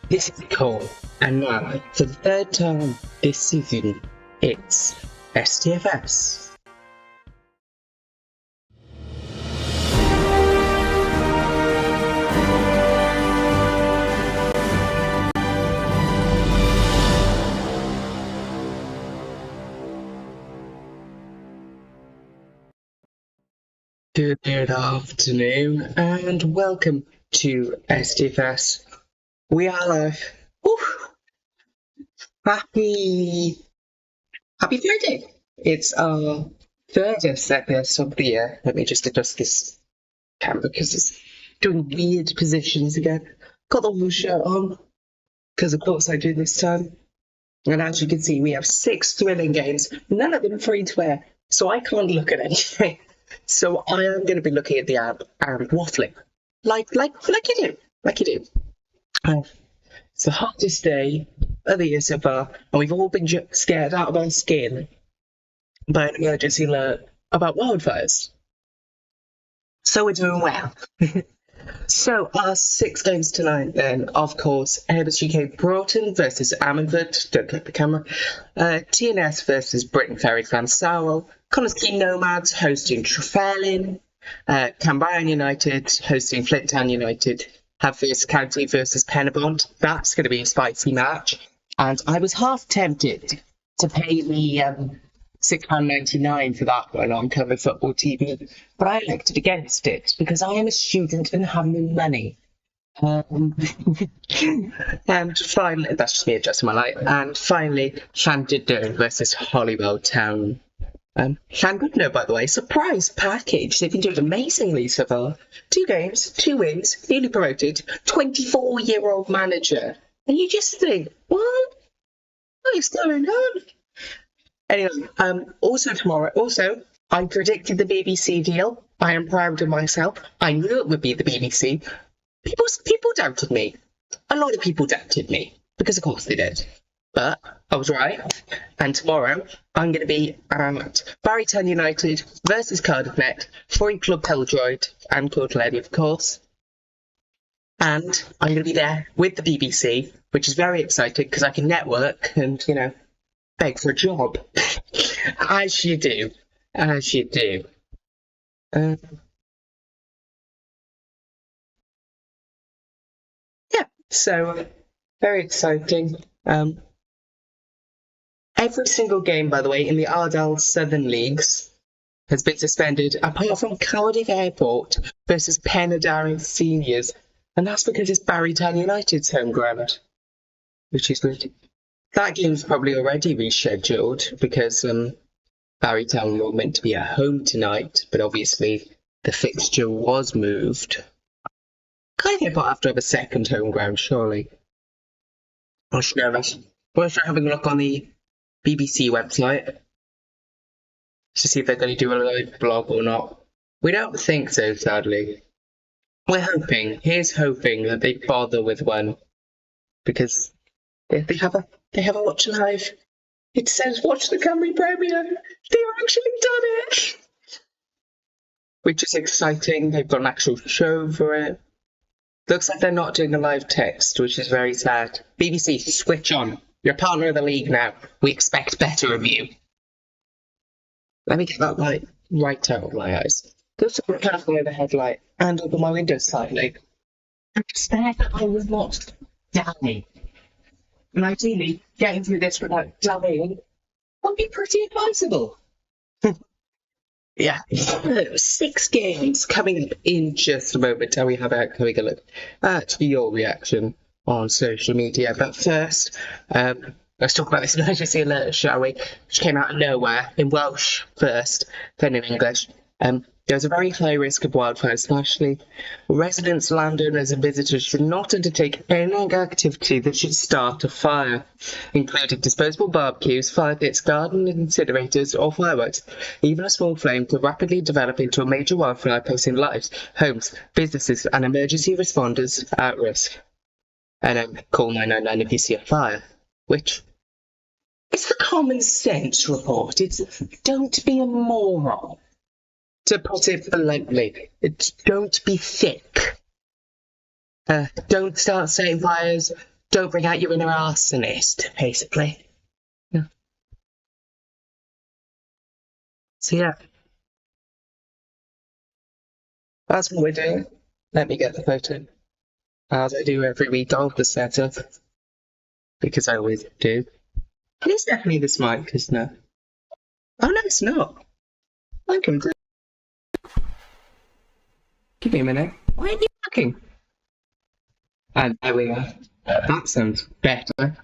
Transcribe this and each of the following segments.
This is Cole, and now, for the third time this season, it's STFS. Good afternoon, and welcome to STFS. We are live. Happy Friday! It's our third STFS of the year. Let me just adjust this camera because it's doing weird positions again. Got the whole shirt on because, of course, I do this time. And as you can see, we have 6 thrilling games, none of them free to air, so I can't look at anything. So I am going to be looking at the app and waffling, like you do. It's the hottest day of the year so far, and we've all been scared out of our skin by an emergency alert about wildfires. So we're doing well. So our 6 games tonight then, of course, Airbus UK Broughton versus Ammanford, don't click the camera, TNS versus Britain Ferry Clan-Sowell, Connors Key Nomads hosting Trefellyn, Cambrian United hosting Flint Town United, Haverford County versus Penabont. That's going to be a spicy match, and I was half tempted to pay the £6.99 for that one on Cover Football TV, but I elected against it because I am a student and have no money. And finally, that's just me adjusting my light. And finally, Llandudno versus Holywell Town. Llandudno, by the way, surprise package. They've been doing amazingly so far. 2 games, 2 wins, newly promoted, 24-year-old manager. And you just think, what is going on? Anyway, also tomorrow, I predicted the BBC deal. I am proud of myself. I knew it would be the BBC. People doubted me. A lot of people doubted me, because of course they did. But I was right. And tomorrow, I'm going to be at Barrytown United versus Cardiff Net, Free Club Peldroid and Claude Lady, of course. And I'm going to be there with the BBC, which is very exciting because I can network and, beg for a job. As you do. So very exciting. Every single game, by the way, in the Ardell Southern Leagues has been suspended, apart from Cardiff Airport versus Penydarren Seniors, and that's because it's Barrytown United's home ground, which is good. That game's probably already rescheduled because Barrytown were meant to be at home tonight, but obviously the fixture was moved. Kind of have to have a second home ground, surely. I should know that. We're having a look on the BBC website to see if they're going to do a live blog or not. We don't think so, sadly. We're hoping. Here's hoping that they bother with one, because they have a watch live. It says watch the Cymru Premier. They've actually done it, which is exciting. They've got an actual show for it. Looks like they're not doing a live text, which is very sad. BBC, switch on. You're a partner of the league now. We expect better of you. Let me get that light right out of my eyes. Go super carefully over the headlight and open my window slightly. Expect that I was not dying. And ideally, getting through this without dying would be pretty advisable. Yeah, 6 games coming up in just a moment. And we have having a look at your reaction on social media. But first, let's talk about this emergency alert, shall we? Which came out of nowhere in Welsh first, then in English. There's a very high risk of wildfires nationally. Residents, landowners and visitors should not undertake any activity that should start a fire, including disposable barbecues, fire pits, garden incinerators or fireworks. Even a small flame could rapidly develop into a major wildfire, placing lives, homes, businesses and emergency responders at risk. And then call 999 if you see a fire, which is the common sense report. It's don't be a moron. To put it bluntly, don't be thick. Don't start setting fires. Don't bring out your inner arsonist, basically. Yeah. So yeah, that's what we're doing. Let me get the photo. As I do every week of the setup. Because I always do. It is definitely this mic, isn't it? Oh no, it's not. I can do. Give me a minute. Why aren't you looking? And there we are. That sounds better.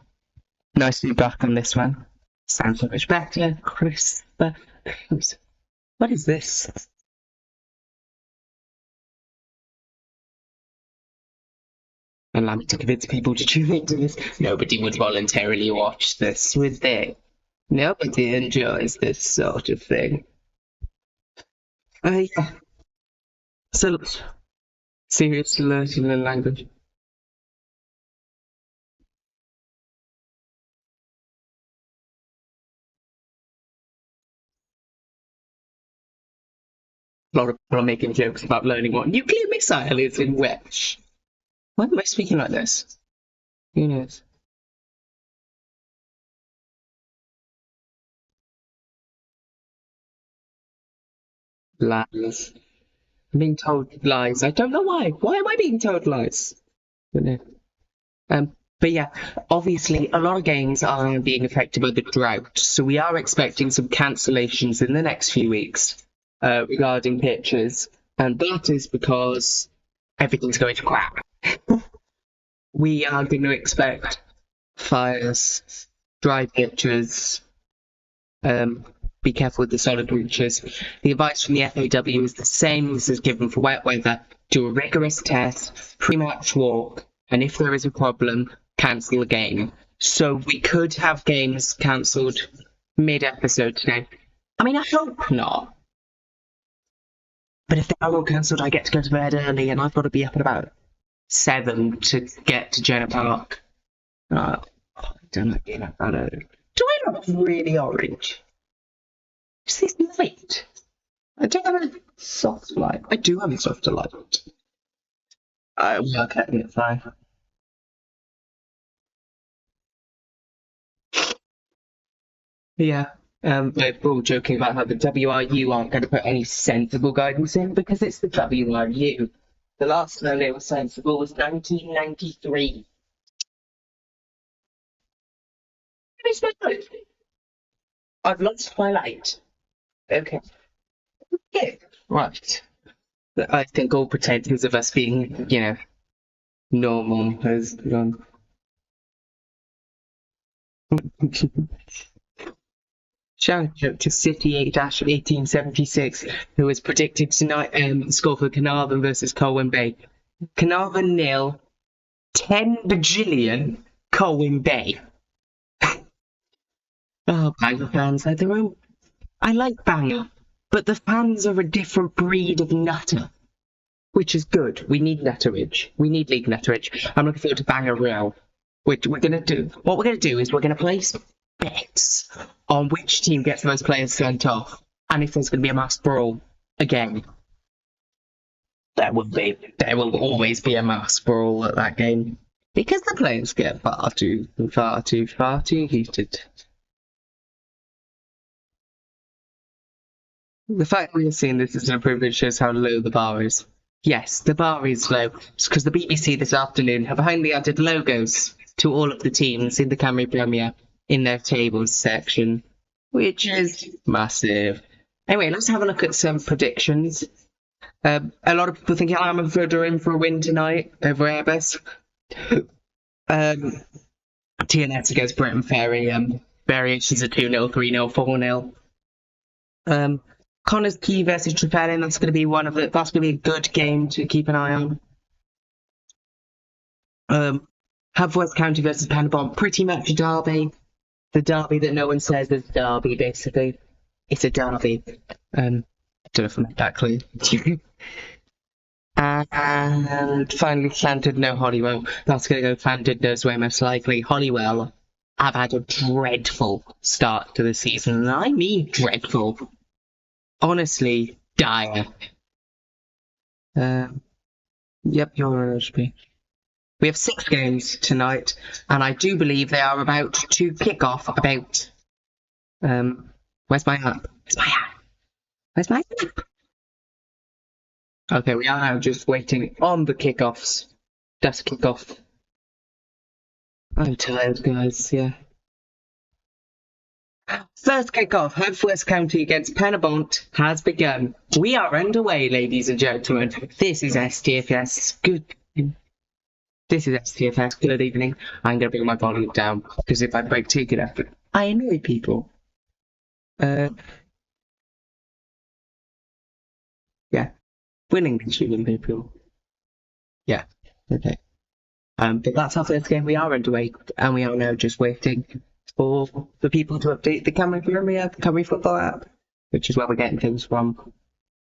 Nice to be back on this one. Sounds so much better, crisper. What is this? Allow me to convince people to tune into this. Nobody would voluntarily watch this, would they? Nobody enjoys this sort of thing. Yeah. So, serious learning the language. A lot of people are making jokes about learning what nuclear missile is in Welsh. Why am I speaking like this? Who knows? Lies. I'm being told lies. I don't know why. Why am I being told lies? But no. But yeah, obviously a lot of games are being affected by the drought, so we are expecting some cancellations in the next few weeks regarding pitches, and that is because everything's going to crap. We are going to expect fires, dry pitches, be careful with the solid breaches. The advice from the FAW is the same as is given for wet weather. Do a rigorous test, pre-match walk, and if there is a problem, cancel the game. So we could have games cancelled mid-episode today. I mean, I hope not. But if they are all cancelled, I get to go to bed early, and I've got to be up at about 7 to get to Jenner Park. I don't like being up that early. Do I look really orange? Is this light? I don't have a soft light. I do have a softer light. I work at it fine. Yeah. We're all joking about how the WRU aren't going to put any sensible guidance in because it's the WRU. The last time they were sensible was 1993. It's my light. I've lost my light. Okay. Yeah. Right. I think all pretensions of us being, normal has gone. Shout out to City 8-1876, who was predicted tonight score for Carnarvon versus Colwyn Bay. Carnarvon 0, 10 bajillion Colwyn Bay. Oh, Bangor fans had their own. I like Bangor, but the fans are a different breed of nutter, which is good. We need nutteridge. We need league nutteridge. I'm looking forward to Bangor Real. What we're gonna do is we're gonna place bets on which team gets the most players sent off, and if there's gonna be a mass brawl again. There will always be a mass brawl at that game because the players get far too heated. The fact that we're seeing this as an improvement shows how low the bar is. Yes, the bar is low. It's because the BBC this afternoon have only added logos to all of the teams in the Cymru Premier in their tables section, which is massive. Anyway, let's have a look at some predictions. A lot of people think Ammanford are in for a win tonight over Airbus. TNS against Britain Ferry. Variations are 2-0, 3-0, 4-0. Connors Key versus Trepelin, that's going to be that's going to be a good game to keep an eye on. Haverford County versus Panabon, pretty much a derby. The derby that no one says is a derby, basically. It's a derby. I don't know if I made that clear. And finally, Llandudno Holywell. That's going to go Llandudno's way most likely. Holywell have had a dreadful start to the season, and I mean dreadful. Honestly, dire. Yep, you're on HP. We have 6 games tonight, and I do believe they are about to kick off about... where's my app? Where's my app? Okay, we are now just waiting on the kickoffs. That's kickoff. I'm tired, guys, yeah. First kickoff, Haverfordwest County against Penabont has begun. We are underway, ladies and gentlemen. This is STFS. This is STFS. Good evening. I'm going to bring my volume down because if I break ticket effort, I annoy people. Yeah. Winning shooting people. Yeah. Okay. But that's our first game. We are underway, and we are now just waiting for the people to update the Cymru Premier, the Cymru football app, which is where we're getting things from.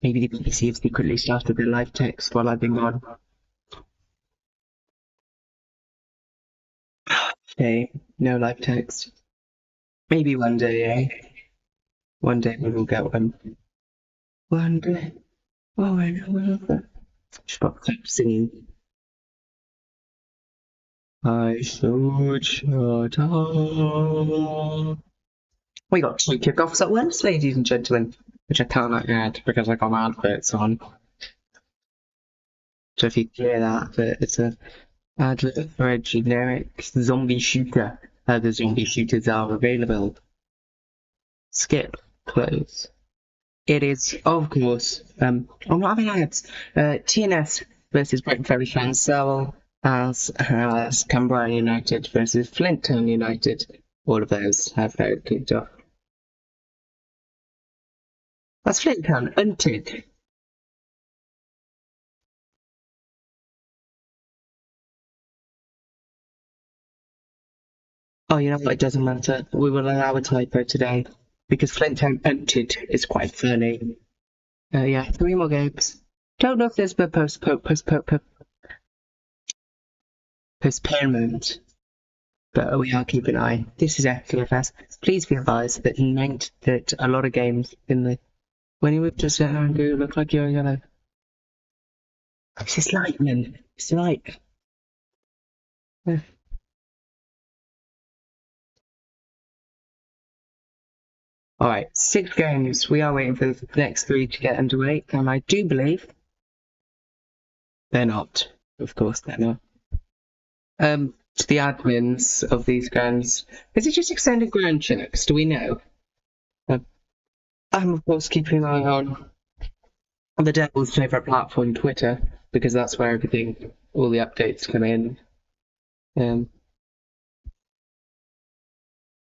Maybe the BBC have secretly started their live text while I've been gone. Okay, no live text. Maybe one day, eh? One day we will get one. One day. Oh, I know. Stop singing. I should shut up. We got 2 kickoffs at once, ladies and gentlemen, which I can't add because I got my adverts on. So if you hear that, it's a advert for a generic zombie shooter. The zombie shooters are available. Skip. Close. It is, of course, I'm not having ads. TNS versus Brentford Fans Sewell, as Cymru United versus Flint Town United. All of those have now kicked off. That's Flint Town, untick. Oh, you know what? It doesn't matter. We will allow a typo today because Flint Town unted is quite funny. Yeah, 3 more games. Don't know if there's a postponement, but we are keeping an eye. This is STFS. Please be advised that he meant that a lot of games in the when you would just sit there and go look like you're yellow. It's just light, man. It's light. Yeah. Alright, 6 games. We are waiting for the next 3 to get underway, and I do believe they're not. Of course they're not. To the admins of these grounds, is it just extended ground checks? Do we know? I'm of course keeping an eye on the devil's favourite platform, Twitter, because that's where all the updates come in.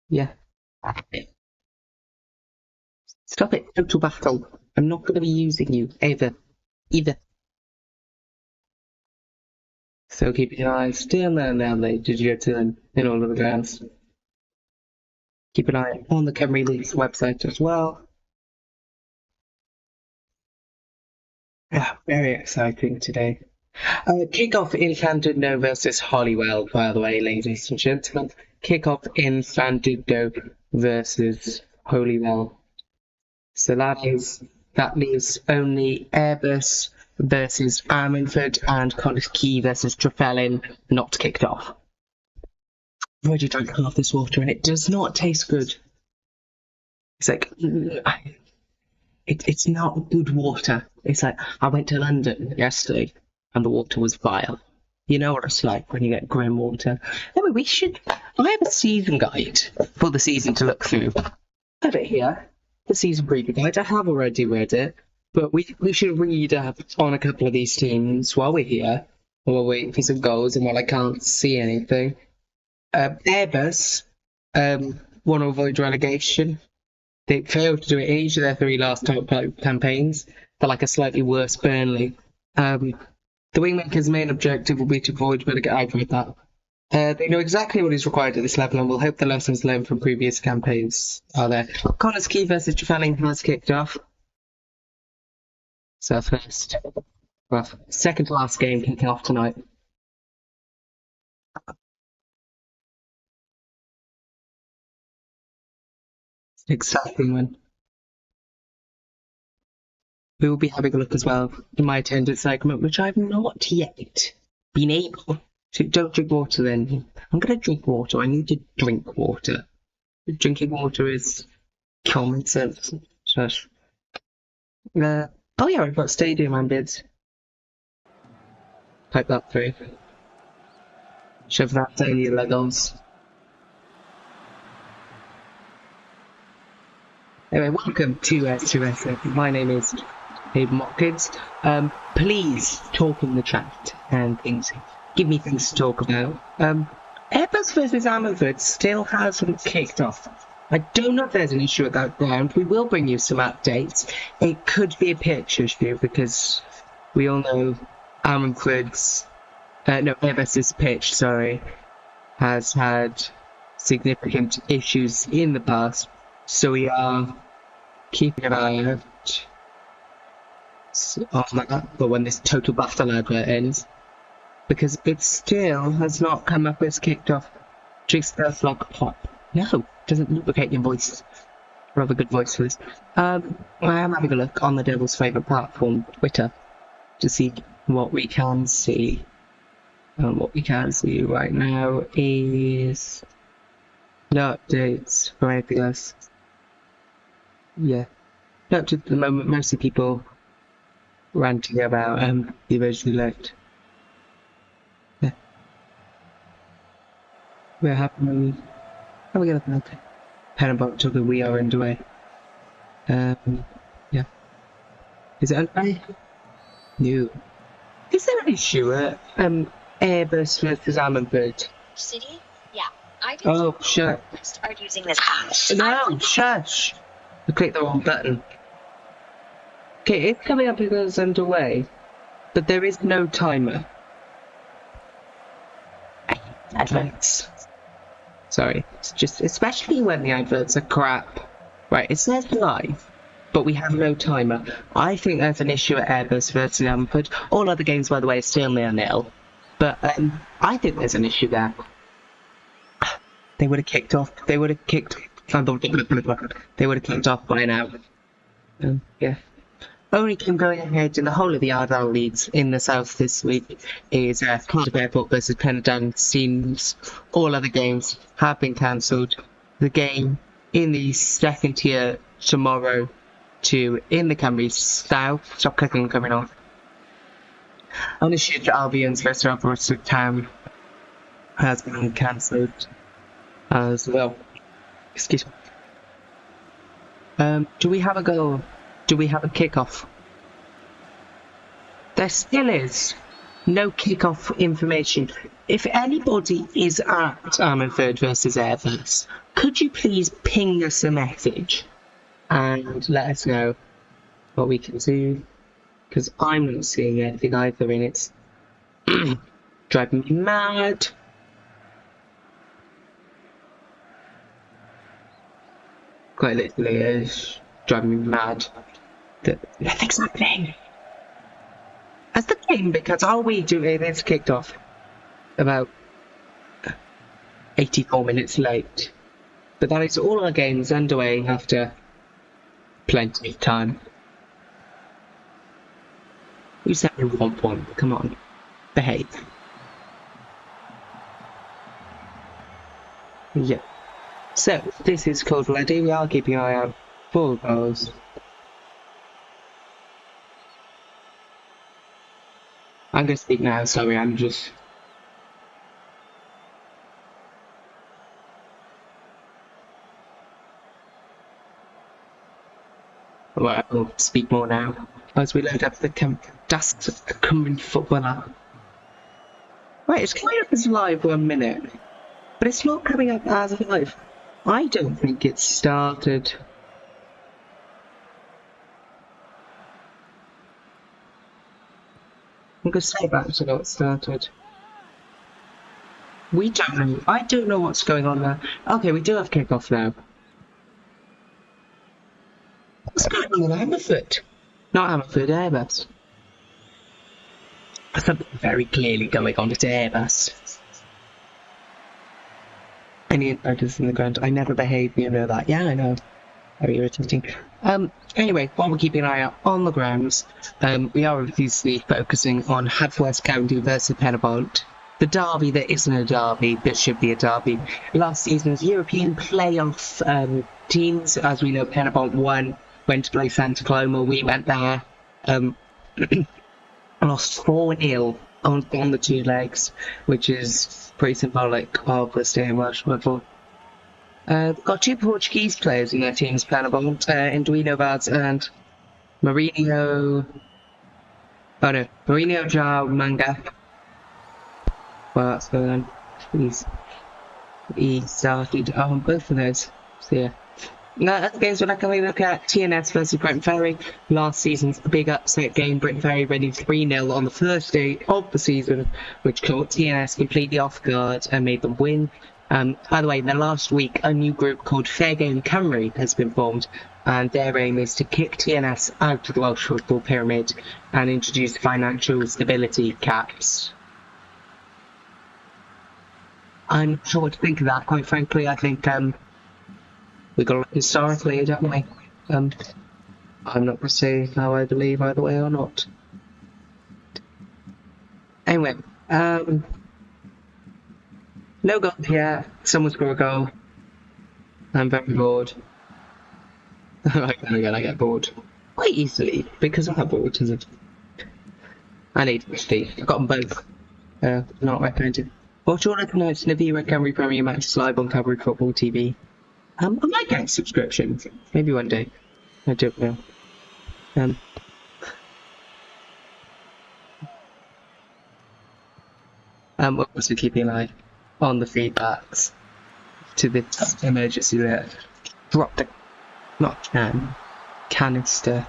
Yeah. Stop it, total battle. I'm not going to be using you, ever. Either. So keep your eyes still and now they did your turn in all of the grounds. Keep an eye on the Cymru League's website as well. Yeah, very exciting today. Kick-off in Llandudno versus Holywell, by the way, ladies and gentlemen. Kick-off in Llandudno versus Holywell. So that leaves only Airbus versus Armingford and Cardiff versus Trefellyn not kicked off. I've already drank half this water and it does not taste good. It's like, it's not good water. It's like, I went to London yesterday and the water was vile. You know what it's like when you get grim water. Anyway, I have a season guide for the season to look through. I have it here. The season preview guide. I have already read it, but we should read up on a couple of these teams while we're here, while we're waiting for some goals and while I can't see anything. Airbus want to avoid relegation. They failed to do it in each of their 3 last campaigns. They're like a slightly worse Burnley. The Wingmakers' main objective will be to avoid relegation. I've read that. They know exactly what is required at this level and will hope the lessons learned from previous campaigns are there. Connors Key versus Trefellyn has kicked off. So second to last game kicking off tonight. It's an exciting one. We will be having a look as well in my attendance segment, which I've not yet been able So don't drink water then. I'm gonna drink water. I need to drink water. Drinking water is common sense. Shush. Oh yeah, I've got stadium ambids. Type that through. Shove that down your legos. Anyway, welcome to S2S. My name is Hayden Watkins. Please talk in the chat and things. Give me things to talk about. Airbus versus Ammerford still hasn't kicked off. I don't know if there's an issue at that ground. We will bring you some updates. It could be a pitch issue because we all know Ammerford's, Airbus's pitch, has had significant issues in the past. So we are keeping an eye out on that for when this total battle advert ends. Because it still has not come up as kicked off. Drink stuff like pop. No, doesn't lubricate your voice. I have a good voice for this. I am having a look on the Devil's favourite platform, Twitter, to see what we can see. And what we can see right now is no updates for anything else. Yeah. No, up to the moment, mostly people ranting about the original elect. Yeah. We're happy. How are we gonna pen about till we are underway? Yeah. Is it underway? No. Is there an issue at Airbus versus Ammerford? City? Yeah. I did. Oh, shut. Start using this hash. No, shush! I clicked the wrong button. Okay, it's coming up because it's underway, but there is no timer. Adverts. Sorry, it's just, especially when the adverts are crap. Right, it says live, but we have no timer. I think there's an issue at Airbus versus Ammerford. All other games, by the way, are still 0-0. But I think there's an issue there. They would have kicked off. They would have kicked. They would have kicked off by now. Yeah. Only game going ahead in the whole of the Ardell leagues in the south this week is Cardiff Airport versus Penydon. Seems all other games have been cancelled. The game in the second tier tomorrow in the Cymru South. Stop clicking and coming off. Unassured Albion's versus Aberystwyth Town has been cancelled as well. Excuse me. Do we have a goal? Do we have a kickoff? There still is no kickoff information. If anybody is at Ammerford versus Airbus, could you please ping us a message and let us know what we can do? Because I'm not seeing anything either, and it's driving me mad. Quite literally, it's driving me mad that nothing's happening. Has the game, because all we do is kicked off about 84 minutes late. But that is all our games underway after plenty of time. You said we want one. Come on. Behave. Yeah. So, this is Cold Bloody. We are keeping an eye out for goals. I'm going to speak now, sorry, I'm just... Well, I'll speak more now as we load up the Cymru footballer. Right, it's coming up as live 1 minute, but it's not coming up as live. I don't think it's started. I'm going to say back to know it started. We don't know. I don't know what's going on there. Okay, we do have kickoff now. What's going on with Ammerford? Not Ammerford, Airbus. Something very clearly going on at Airbus. Any insiders in the ground? I never behave, you know that. Yeah, I know. Very irritating. Anyway, while we're keeping an eye out on the grounds, we are obviously focusing on Haverfordwest County versus Penybont. the derby that isn't a derby but should be a derby. Last season's European playoff teams, as we know, Penabont went to play Santa Coloma. We went there, lost 4-0 on the two legs, which is pretty symbolic of the state of Welsh football. Got two Portuguese players in their teams, Penabont, Induino Vaz and Mourinho João Manga. Well, that's going on. He started on both of those. So yeah. Now, other games we're not going to look at: TNS versus Brent Ferry. Last season's big upset game. Brent Ferry winning 3-0 on the first day of the season, which caught TNS completely off guard and made them win. By the way, in the last week, a new group called Fair Game Cymru has been formed, and their aim is to kick TNS out of the Welsh football pyramid and introduce financial stability caps. I'm not sure what to think of that, quite frankly. I think we got to look historically, don't we? I'm not going to say how I believe either way or not. Anyway, no goal here. Someone's got a goal. I'm very bored. Again, I get bored quite easily because I'm bored, isn't it? I need to sleep. I've got them both. Not recommended. Watch all of tonight's Cymru Premier matches live on Cardiff Football TV. I might get a subscription. Maybe one day. I don't know. We'll also keep an eye on the feedbacks to the emergency alert. Drop the canister.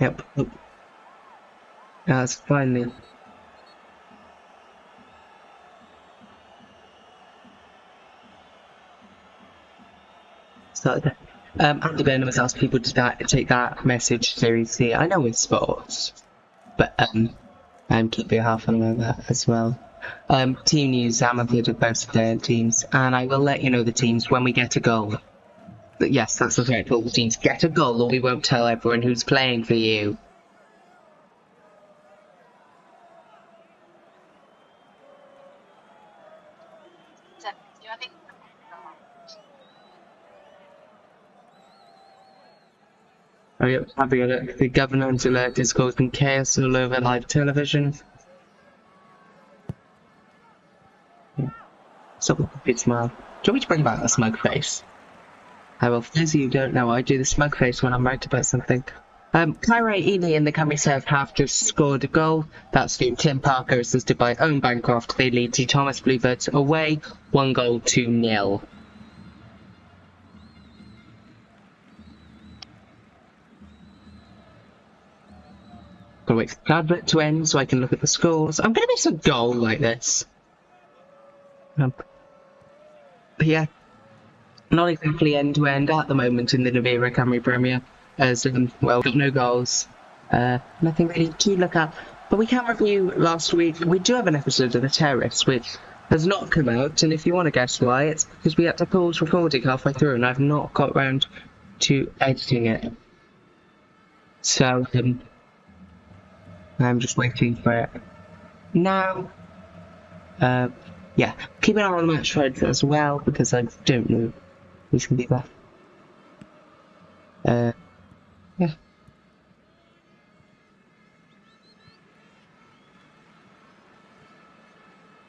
Yep. That's finally. Started there. Andy Burnham has asked people to take that message seriously. I know it's sports, but I'm keeping half an eye on that as well. Team news, I'm updated both of their teams, and I will let you know the teams when we get a goal. But yes, that's the threat. All the teams get a goal, or we won't tell everyone who's playing for you. Oh, yep, having a look. The governance alert is causing chaos all over live television. Stop with a big smile. Do you want me to bring back the smug face? I will. For those of you who don't know, I do the smug face when I'm right about something. Kyra Ely and the Cymru Serve have just scored a goal. That's through Tim Parker, assisted by Owen Bancroft. They lead to Thomas Bluebirds away, 1-2-0. Gotta wait for the advert to end so I can look at the scores. I'm gonna miss a goal like this. But yeah, not exactly end-to-end at the moment in the Cymru Premier, as well, got no goals. Nothing really to look at. But we can review last week. We do have an episode of The Terrace, which has not come out, and if you want to guess why, it's because we had to pause recording halfway through, and I've not got round to editing it. So, I'm just waiting for it now. Yeah, keep an eye on the match threads as well, because I don't know who's going to be there. Yeah.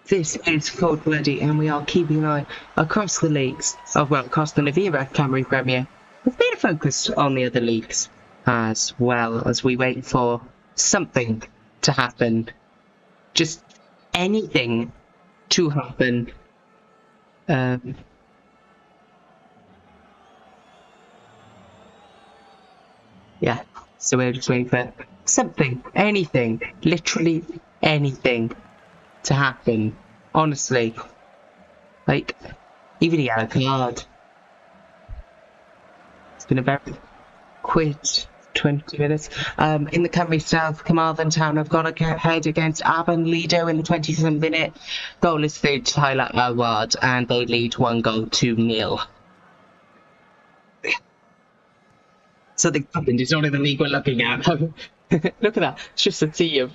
This is Cold Bloody, and we are keeping an eye across the leagues, across the Cymru Premier, with a bit of focus on the other leagues, as well as we wait for something to happen. Just anything to happen. Yeah, so we're just waiting for something, anything, literally anything to happen. Honestly, like, even a yellow card. It's been a very quick 20 minutes. In the Cymru South, Carmarthen Town have gone ahead against Avon Lido in the 27th minute. Goal is through Tyler Alward, and they lead 1-2-0. Something happened. It's not in the league we're looking at. Look at that. It's just a sea of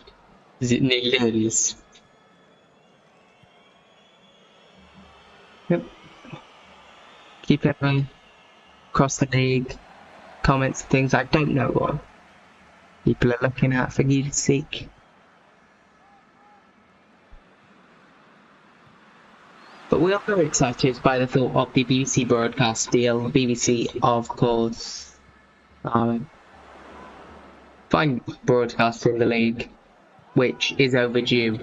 nillions. Yep. Keep it going. Across the league. Comments and things. I don't know what people are looking at for you to seek. But we are very excited by the thought of the BBC broadcast deal. BBC, of course, fine broadcast in the league, which is overdue,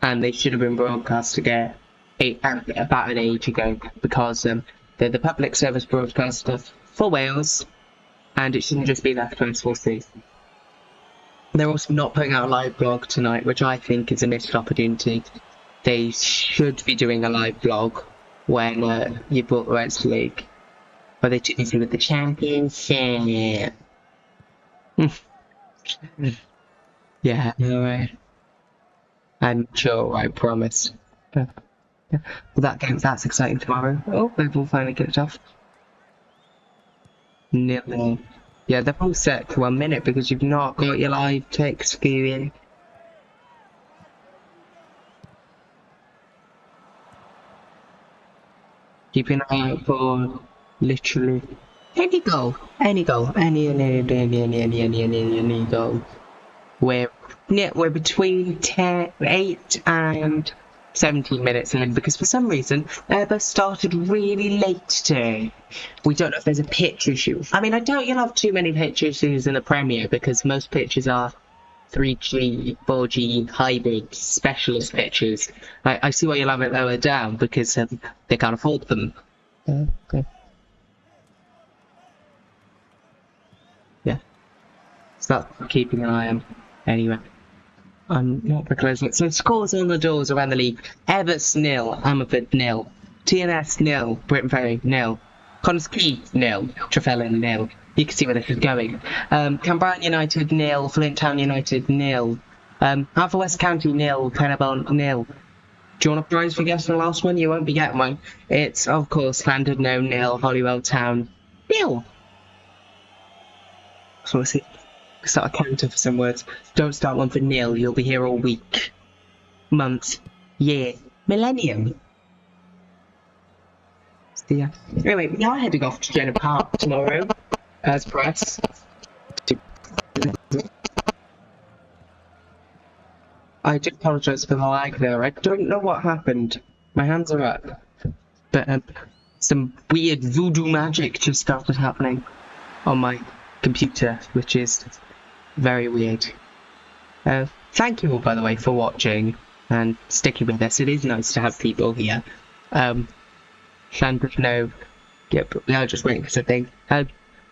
and they should have been broadcast again about an age ago, because they're the public service broadcaster for Wales, and it shouldn't just be left for us to see. They're also not putting out a live blog tonight, which I think is a missed opportunity. They should be doing a live blog when you bought the Reds League. But they took me through with the championship. Yeah, alright. I'm sure, I promise. But that's exciting tomorrow. Oh, they've all finally kicked off. 0-0. Yeah, they're all set for 1 minute because you've not got your live text queuing. Keep an eye out for literally any goal. Any goal. Any goal. We're between 8 and 17 minutes in, because for some reason Airbus started really late today. We don't know if there's a pitch issue. I mean, I doubt you'll have too many pitch issues in the Premier, because most pitches are 3G, 4G, hybrid, specialist pitches. I see why you'll have it lower down, because they can't afford them. Okay. Yeah. So that's keeping an eye on. Anyway. I'm not very close. So scores on the doors around the league. Everts 0, Ammerford 0, TNS 0, Britain Ferry 0, Connors Key 0, Trefellin 0. You can see where this is going. Cambran United 0, Flint Town United 0, Alpha West County 0, Penabon 0. Do you want a prize for guessing the last one? You won't be getting one. It's, of course, Landed No 0, Hollywell Town 0. So let's see. Start a counter for some words. Don't start one for 0. You'll be here all week, month, year, millennium. So, yeah. Anyway, we are heading off to Jenner Park tomorrow as press. I do apologise for the lag there. I don't know what happened. My hands are up, but some weird voodoo magic just started happening on my computer, which is very weird. Thank you all, by the way, for watching and sticking with us. It is nice to have people here. Sandra, no. Yep, we are just waiting for something.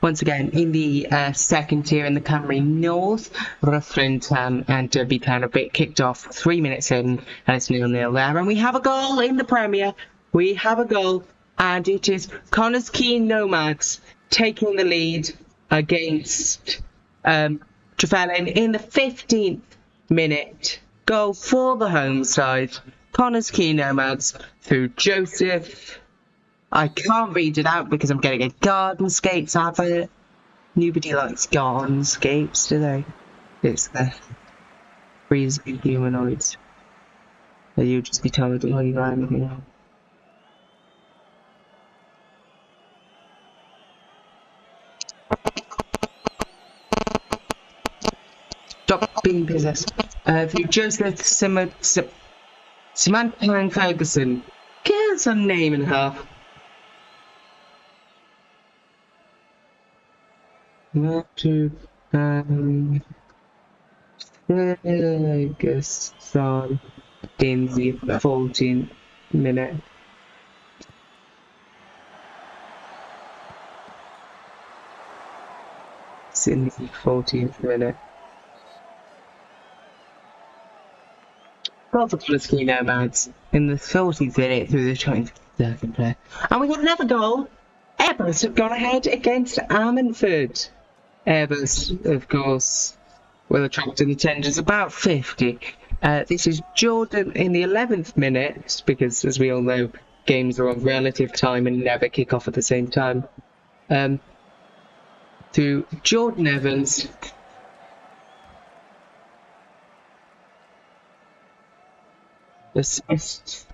Once again, in the second tier in the Cymru North, Ruthven and Derby Town have been kicked off 3 minutes in, and it's 0-0 there. And we have a goal in the Premier. We have a goal, and it is Connors Key Nomads taking the lead against Trefellin in the 15th minute. Goal for the home side. Connors Key Nomads through Joseph. I can't read it out because I'm getting a Gardenscapes advert. Nobody likes Gardenscapes, do they? It's the freezing humanoids. You'll just be told to leave around, you know. Stop being possessed. Through Joseph Samantha Ferguson. Get some name in half. Not to Ferguson in the 14th minute. It's in the 14th minute. Goal for Connors Key Nomads in the 40th minute through the 23rd player. And we got another goal. Airbus have gone ahead against Ammanford. Airbus, of course, will attract in the tenders about 50. This is Jordan in the 11th minute, because as we all know, games are of relative time and never kick off at the same time. to Jordan Evans. Assist,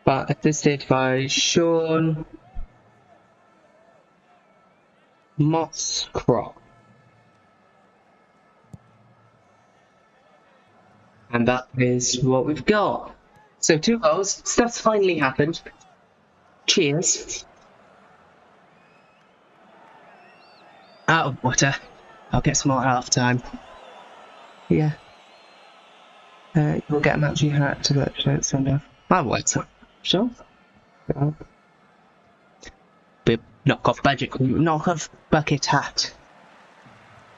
but assisted by Sean Mosscroft. And that is what we've got. So 2 goals. Stuff's finally happened. Cheers. Out of water. I'll get some more half time. Yeah. You'll get a matchy hat to that shirt Sunday. My words. Sure. Bit knock off bucket hat.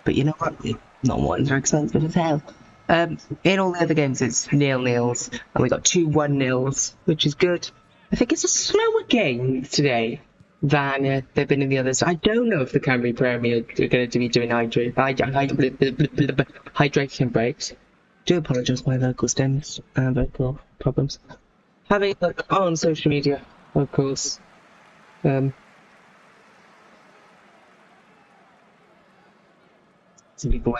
But you know what? Not ones are expensive as hell. In all the other games it's 0-0s, and we got 2 1-0s, which is good. I think it's a slower game today than they've been in the others. I don't know if the Cymru Premier are going to be doing hydration breaks. Do apologise for my vocal stems and vocal problems. Having a look on social media, of course. To people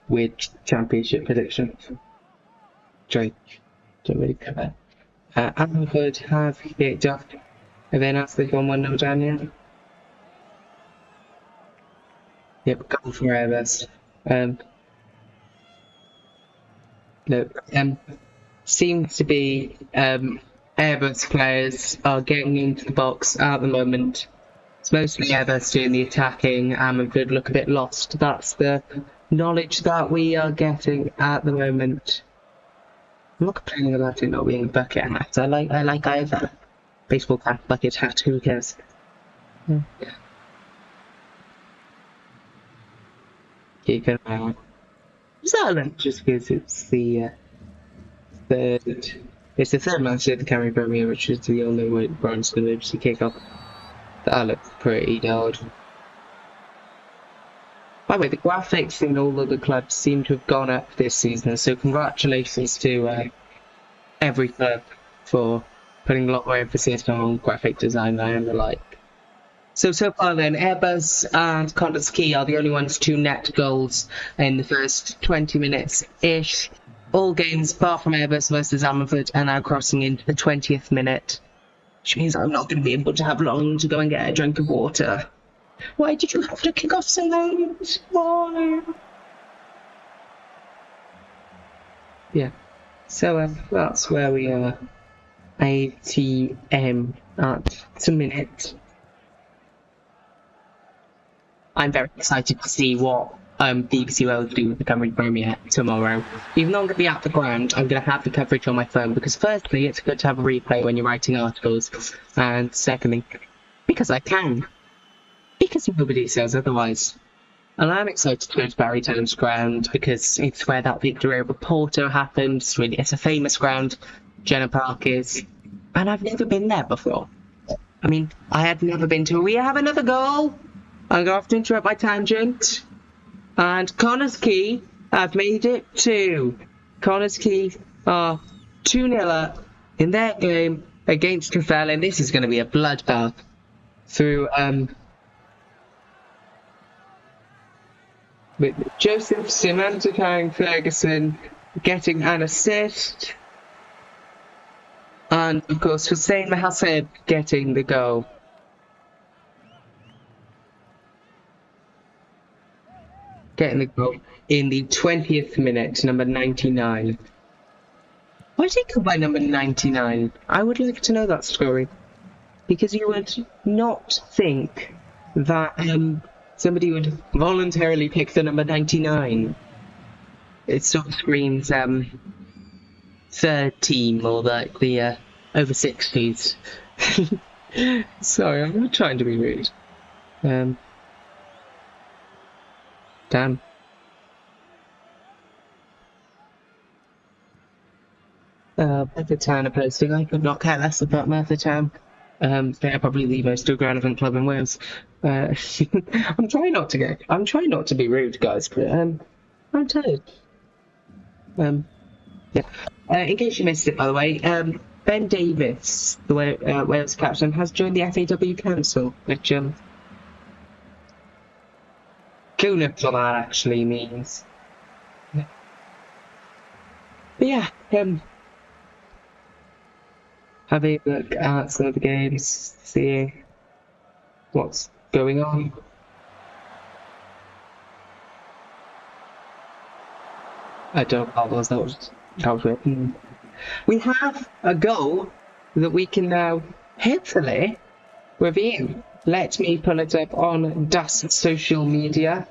with championship predictions. Don't really cover. Amherst have kicked off. Have they announced they've gone 1-0 down yet? Yep, goal for Airbus. Seems to be Airbus players are getting into the box at the moment. It's mostly Airbus doing the attacking. Amherst look a bit lost. That's the knowledge that we are getting at the moment. I'm not complaining about it not being a bucket hat. I like either. Baseball cap, bucket hat, who cares? Yeah. Keep an eye on. Silent just because it's the third match of the Cymru Premier, which is the only way Brian's going to emergency kick-off. That looks pretty dull. By the way, the graphics in all of the clubs seem to have gone up this season, so congratulations to every club for putting a lot more emphasis on graphic design and the like. So far then, Airbus and Cardiff are the only ones to net goals in the first 20 minutes-ish. All games, apart from Airbus versus Amherst, are now crossing into the 20th minute, which means I'm not going to be able to have long to go and get a drink of water. Why did you have to kick off so late? Why? Yeah. So that's where we are. ATM at the minute. I'm very excited to see what BBC will do with the Cymru Premier tomorrow. Even though I'm going to be at the ground, I'm going to have the coverage on my phone because firstly, it's good to have a replay when you're writing articles, and secondly, because I can. Because nobody says otherwise. And I'm excited to go to Barry Town's ground because it's where that victory over Porto happened. It's a famous ground. Jenner Park is. And I've never been there before. I mean, I had never been to. We have another goal. I'm going to have to interrupt my tangent. And Connors Quay have made it 2. Connors Quay are 2-0 up in their game against Trafell, and this is going to be a bloodbath through with Joseph Simantakang Ferguson getting an assist, and of course Hussein Mahaseb getting the goal. Getting the goal in the 20th minute, number 99. Why did he go by number 99? I would like to know that story. Because you would not think that somebody would voluntarily pick the number 99. It sort of screams third team or like the over 60s. Sorry, I'm not trying to be rude. Damn. Merthyr Town are posting. I could not care less about Merthyr Town. They are probably the most irrelevant club in Wales. I'm trying not to be rude, guys, but I'm tired. Yeah. In case you missed it, by the way, Ben Davis, the Wales captain, has joined the FAW Council, which Who knows what that actually means? But yeah, having a look at some of the games, seeing what's going on. I don't know what that was written. We have a goal that we can now hopefully review. Let me pull it up on Das social media.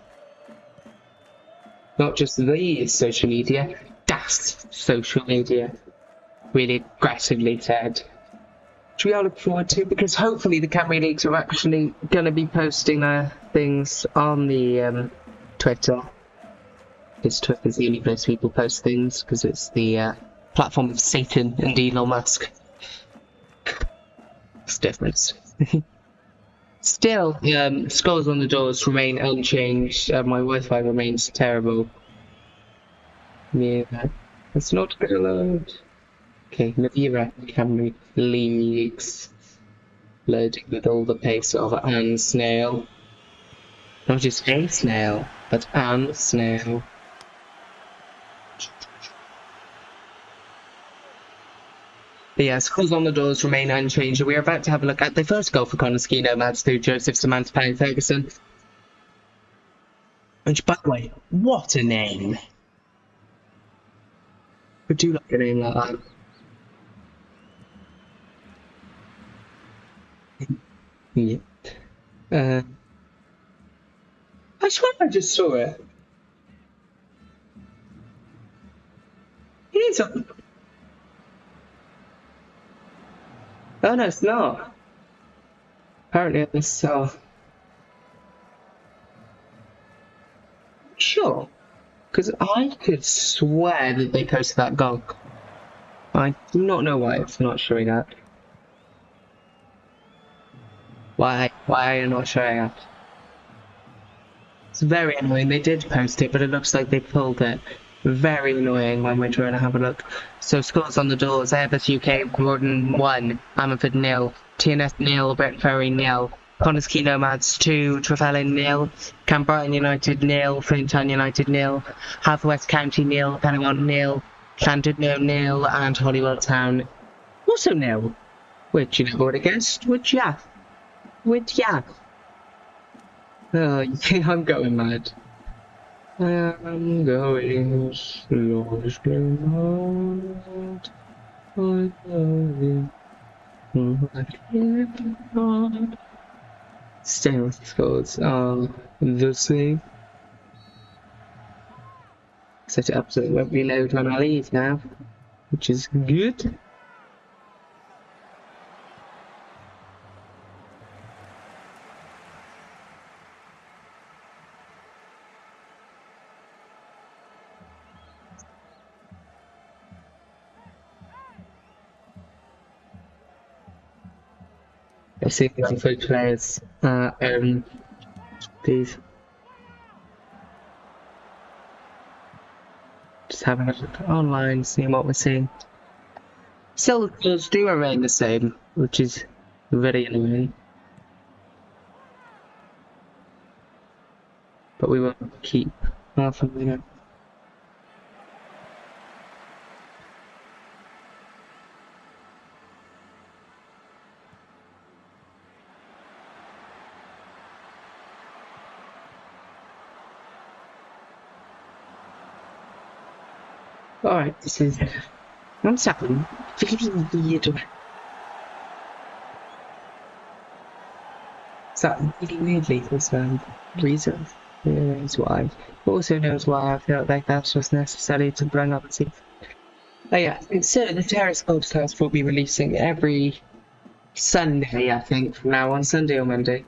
Not just the social media, Das social media. Really aggressively said. Which we all look forward to, because hopefully the Camry Leagues are actually going to be posting their things on the Twitter. Because Twitter's the only place people post things, because it's the platform of Satan and Elon Musk. It's different. Still, scrolls on the doors remain unchanged. My Wi-Fi remains terrible. Yeah, it's not gonna load. Okay, Navira Camry Leagues. Loading with all the pace of Anne Snail. Not just a snail, but Anne Snail. But yeah, scrolls on the doors remain unchanged. We are about to have a look at the first goal for Cardiff Nomads through Joseph Samantha Payne Ferguson. Which, by the way, what a name! I do like a name like that. Yeah. I swear I just saw it. It is a... Oh no, it's not. Apparently it's sure. Because I could swear that they posted that goal. I do not know why it's not showing up. Why are you not showing up? It's very annoying. They did post it, but it looks like they pulled it. Very annoying when we're trying to have a look. So scores on the doors: Airbus UK, Gordon 1, Ammerford 0, TNS 0, Brentford 0, Connors Nomads 2, Trevellyn 0, Cambrighton United 0, Flintton United 0, Haverwest County 0, Pennymount 0, Llandudno 0, and Holywell Town also 0. Which you never would have guessed, would ya? Would ya? Oh, yeah, I'm going mad. I'm going slowly mad. I love you. I can't. Still, scores are the same. Set it up so it won't reload when I leave now, which is good. I see the food players, these. Just having a look online, seeing what we're seeing. Still, those do remain the same, which is very annoying. But we will keep half a minute. Alright, this is... One second. So, really weirdly for some reason. Who knows why. Also knows why I felt like that was necessary to bring up the... Oh yeah, so the Terrace podcast will be releasing every Sunday, I think, from now on. Sunday or Monday.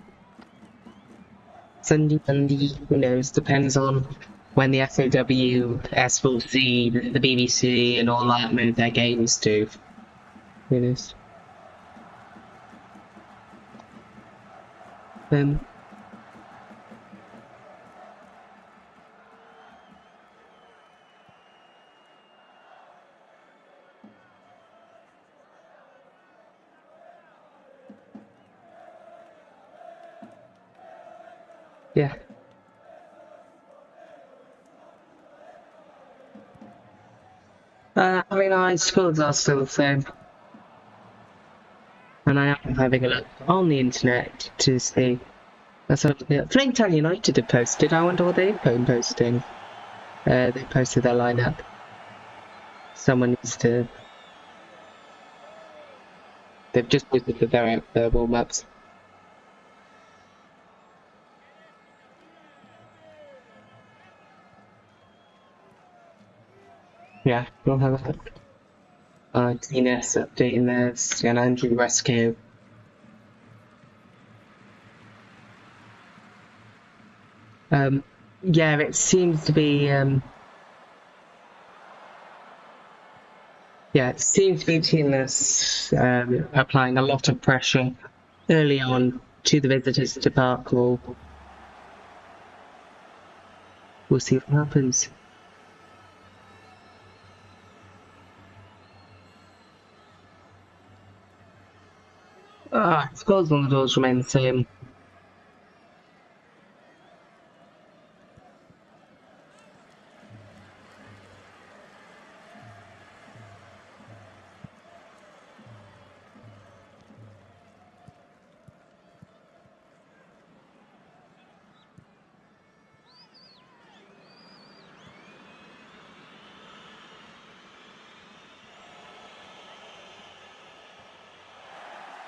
Sunday, Monday, who knows, depends on when the FOW, S4C, the BBC and all that move their games to. Who knows. Yeah. nice. Scores are still the same. And I am having a look on the internet to see. That's what Flingtown United have posted. I wonder what they've been posting. They posted their lineup. Someone needs to. They've just posted their warm-ups. Yeah, we'll have a look. TNS updating this, and Andrew Rescue. Yeah, it seems to be, TNS applying a lot of pressure early on to the visitors to Park Hall. We'll see what happens. Scores on the doors remain the same.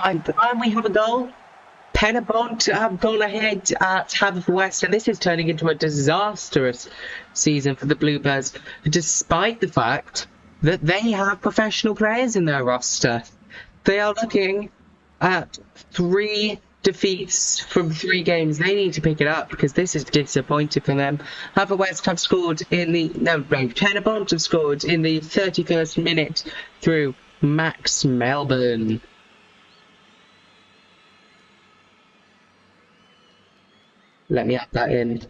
And we have a goal. Penabont have gone ahead at Haverfordwest, and this is turning into a disastrous season for the Bluebirds, despite the fact that they have professional players in their roster. They are looking at 3 defeats from 3 games. They need to pick it up because this is disappointing for them. Haverfordwest have scored Penabont have scored in the 31st minute through Max Melbourne. Let me add that in.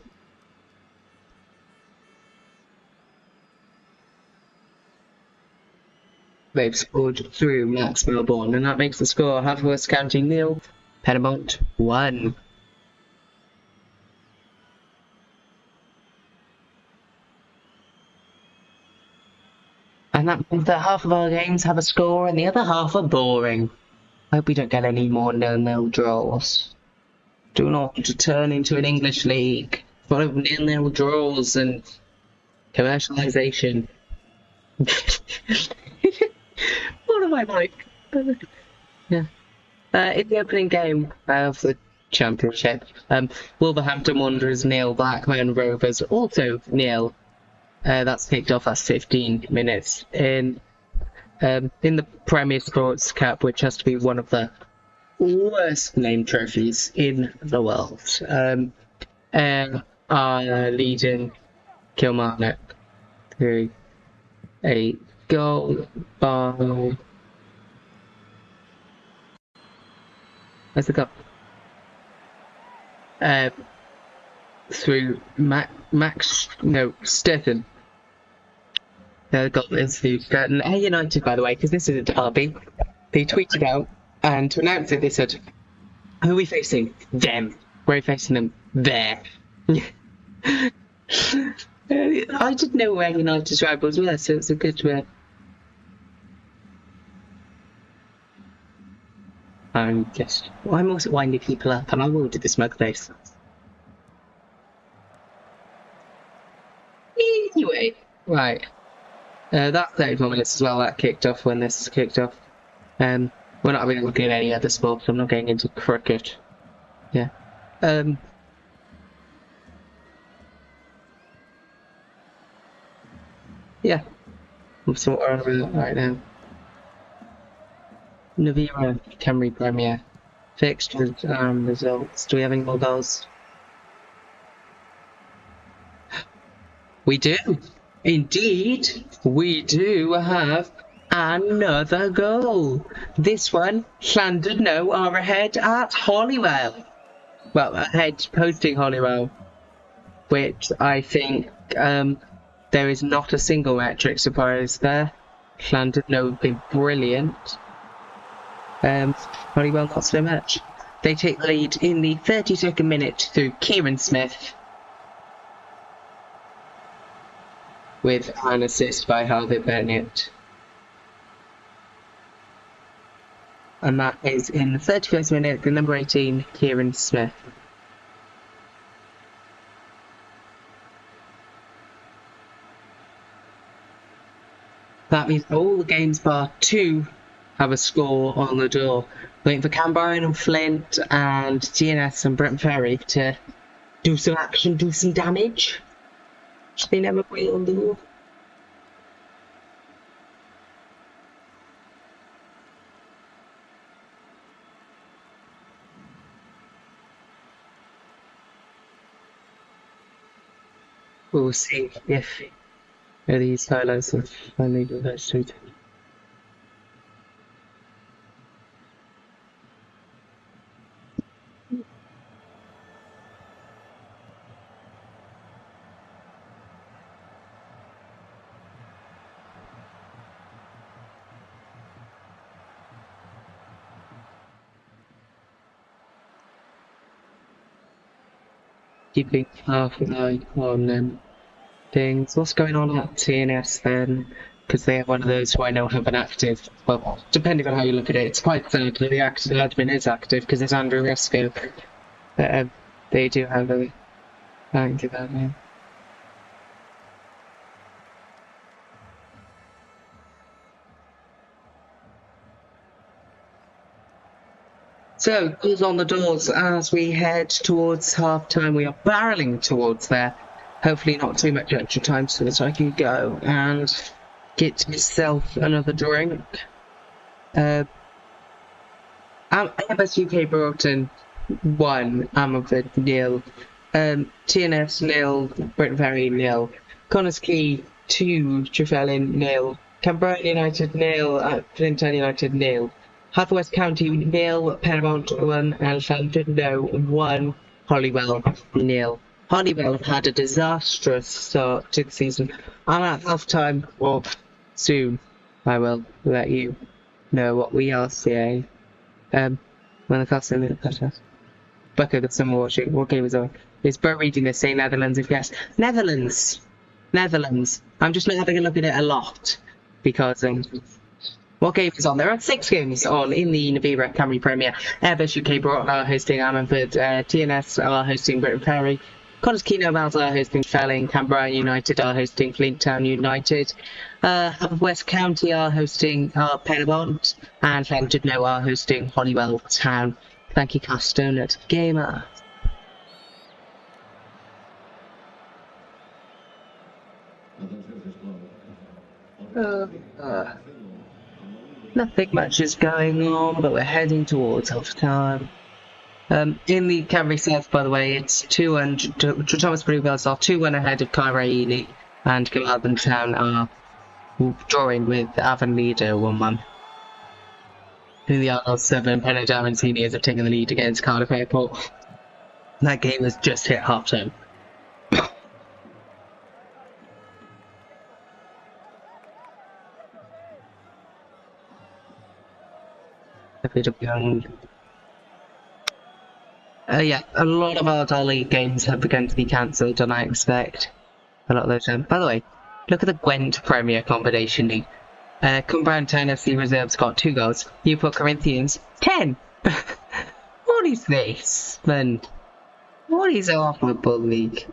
They've scored through Max Melbourne, and that makes the score Haverfordwest County 0, Penabont 1. And that means that half of our games have a score and the other half are boring. I hope we don't get any more 0-0 draws. Do not turn into an English league full of 0-0 draws and commercialisation. What am I like? Yeah. In the opening game of the Championship, Wolverhampton Wanderers 0, Blackburn Rovers also 0. That's kicked off at 15 minutes in the Premier Sports Cup, which has to be one of the worst named trophies in the world. Are leading Kilmarnock through a goal by. Where's the goal? Through Stetton. The goal is through Stetton. United, by the way, because this is a derby, they tweeted out. And to announce it, they said, who are we facing? Them. Where are we facing them? There. I didn't know where United's rivals were, so it's a good I'm also winding people up, and I will do the smug face. Anyway, right. That's 34 minutes as well, that kicked off when this kicked off. We're not really looking at any other sports. I'm not getting into cricket. Yeah. Yeah. That's what we're on about right now. Navira, Cymru Premier. Fixtures, results. Do we have any more goals? We do. Indeed, we do have another goal. This one, Llandudno are ahead at Holywell. Well, ahead posting Holywell, which I think there is not a single metric surprise there. Llandudno have been brilliant. Holywell not so much. They take the lead in the 32nd minute through Kieran Smith, with an assist by Harvey Bennett. and that is in the 31st minute, the number 18, Kieran Smith. That means all the games bar 2 have a score on the door. Waiting for Cambrian and Flint and TNS and Brent Ferry to do some action, do some damage. They never will do. We'll see if these highlights are finally reversed. Keeping half an eye on things. What's going on at TNS then? Because they have one of those who I know have an active. Well, depending on how you look at it, it's quite sad that the active admin is active because it's Andrew Resco. But they do have an active admin. So, goals on the doors as we head towards half time. We are barreling towards there. Hopefully not too much extra time so that I can go and get myself another drink. Airbus UK Broughton 1, Ammerford 0. TNS 0, Britain Ferry 0. Connors Key 2, Trefellin 0. Cambrian United 0, Clinton United 0. Haverford County 0, Paramount 1, and Fountain 1, Holywell 0. Holywell have had a disastrous start to the season. I'm at half time, or soon I will let you know what we are seeing. When the class in the podcast. Bucko, that's someone watching. What game is on? Is Bo reading this saying Netherlands if yes? Netherlands! Netherlands. I'm just not having a look at it a lot. Because, what game is on? There are 6 games on in the Navira Cymru Premier. Airbus UK Broughton are hosting Ammanford, TNS are hosting Britain Ferry, Connors Keno Vals are hosting Felling, Cambrian United are hosting Flint Town United, West County are hosting Penabont, and Llandudno are hosting Holywell Town. Thank you, Castonut Gamer. Nothing much is going on, but we're heading towards half time. In the Cymru South, by the way, it's 2-1. Thomas Bluebells are 2-1 ahead of Cairo Ely, and Carmarthen Town are drawing with Avonlea 1-1. In the Arnold 7, Penadam and Seniors have taken the lead against Cardiff Airport. That game has just hit half time. Yeah, a lot of our Dolly games have begun to be cancelled, and I expect a lot of those. By the way, look at the Gwent Premier combination league. Cumbrian Tennessee reserves got 2 goals. You put Corinthians 10. What is this, man? What is our football league?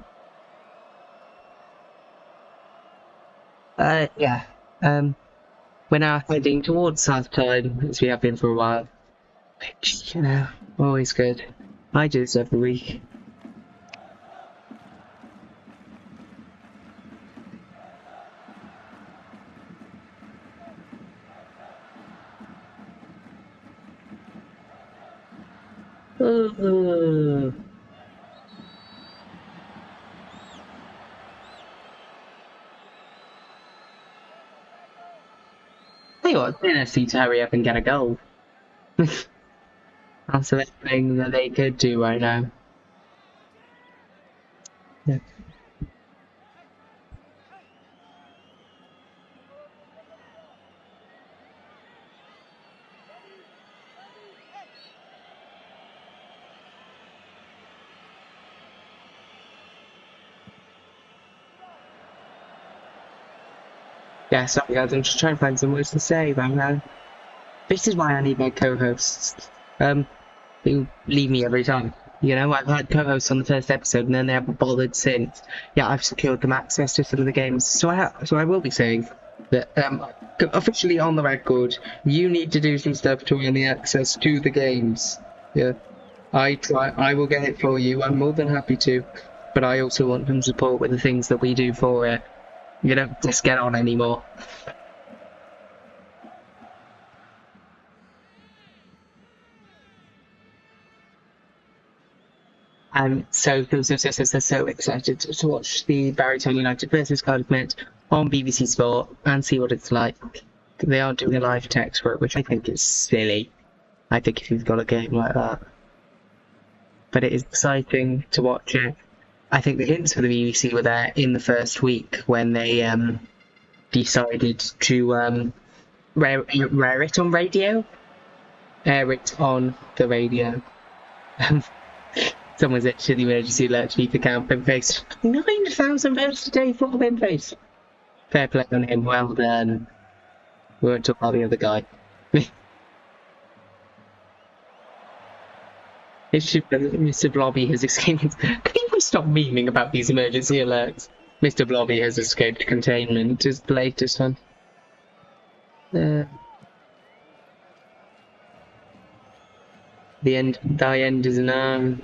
Yeah. We're now heading towards half time, as we have been for a while. Which, you know, always good. I do this every week. Tell you what, Tennessee to hurry up and get a goal. That's the thing that they could do right now. Yeah. Yeah, sorry guys, I'm just trying to find some words to say right now. This is why I need my co-hosts. Who leave me every time. You know, I've had co-hosts on the first episode and then they haven't bothered since. Yeah, I've secured them access to some of the games. So I will be saying that, officially on the record, you need to do some stuff to earn the access to the games. Yeah. I will get it for you. I'm more than happy to. But I also want some support with the things that we do for it. You don't just get on anymore. I'm so excited to watch the Barrytown United versus Cardiff Met on BBC Sport and see what it's like. They are doing a live text for it, which I think is silly. I think if you've got a game like that. But it is exciting to watch it. I think the hints for the BBC were there in the first week when they decided to air it on radio. Air it on the radio. Someone's actually emergency alert to leave the camp in face. 9,000 votes today for him face. Fair play on him, well done. We won't talk about the other guy. Mr. Blobby has escaped. Can people stop memeing about these emergency alerts? Mr. Blobby has escaped containment is the latest one. Thy end is now.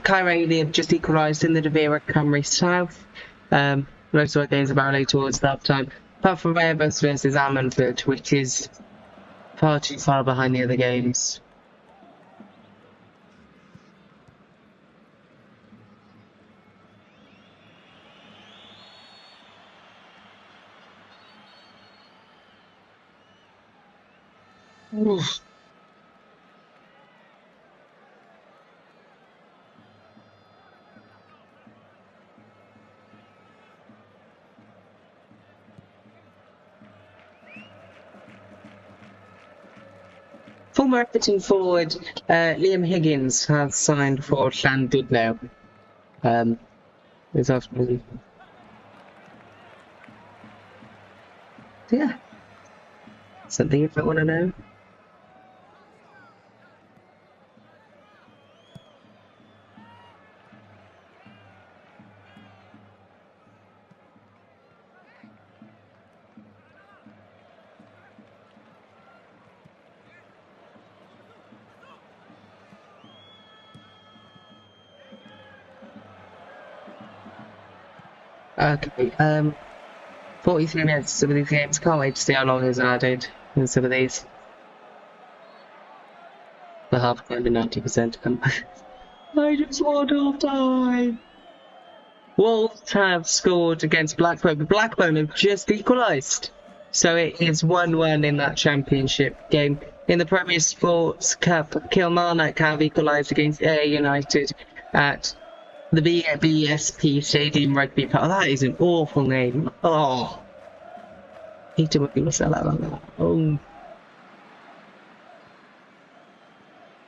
Kyrie have just equalised in the Devere Cymru South. Most of our games are barreling towards that time. Apart from Airbus versus Ammanford, which is far too far behind the other games. Oof. Former Everton forward Liam Higgins has signed for Llandudno. Is after yeah, something if I want to know. Okay, 43 minutes some of these games. Can't wait to see how long is added in some of these. The half time to 90%. I just want half time. Wolves have scored against Blackburn. Blackburn have just equalised. So it is 1-1 in that championship game. In the Premier Sports Cup, Kilmarnock have equalised against Ayr United at the BSP Stadium Rugby Park. Oh, that is an awful name. Oh. I hate it when people say that like that. Oh.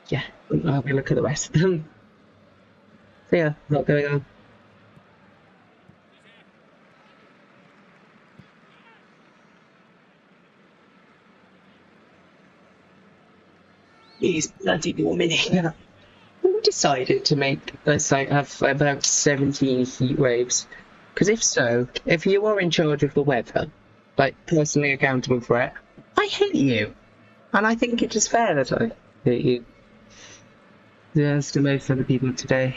Yeah, I'll have a look at the rest of them. So yeah, not going on. These bloody women here. Who decided to make us like have about 17 heat waves? Because if so, if you are in charge of the weather, like personally accountable for it, I hate you, and I think it is fair that I hate you. As to most other people today.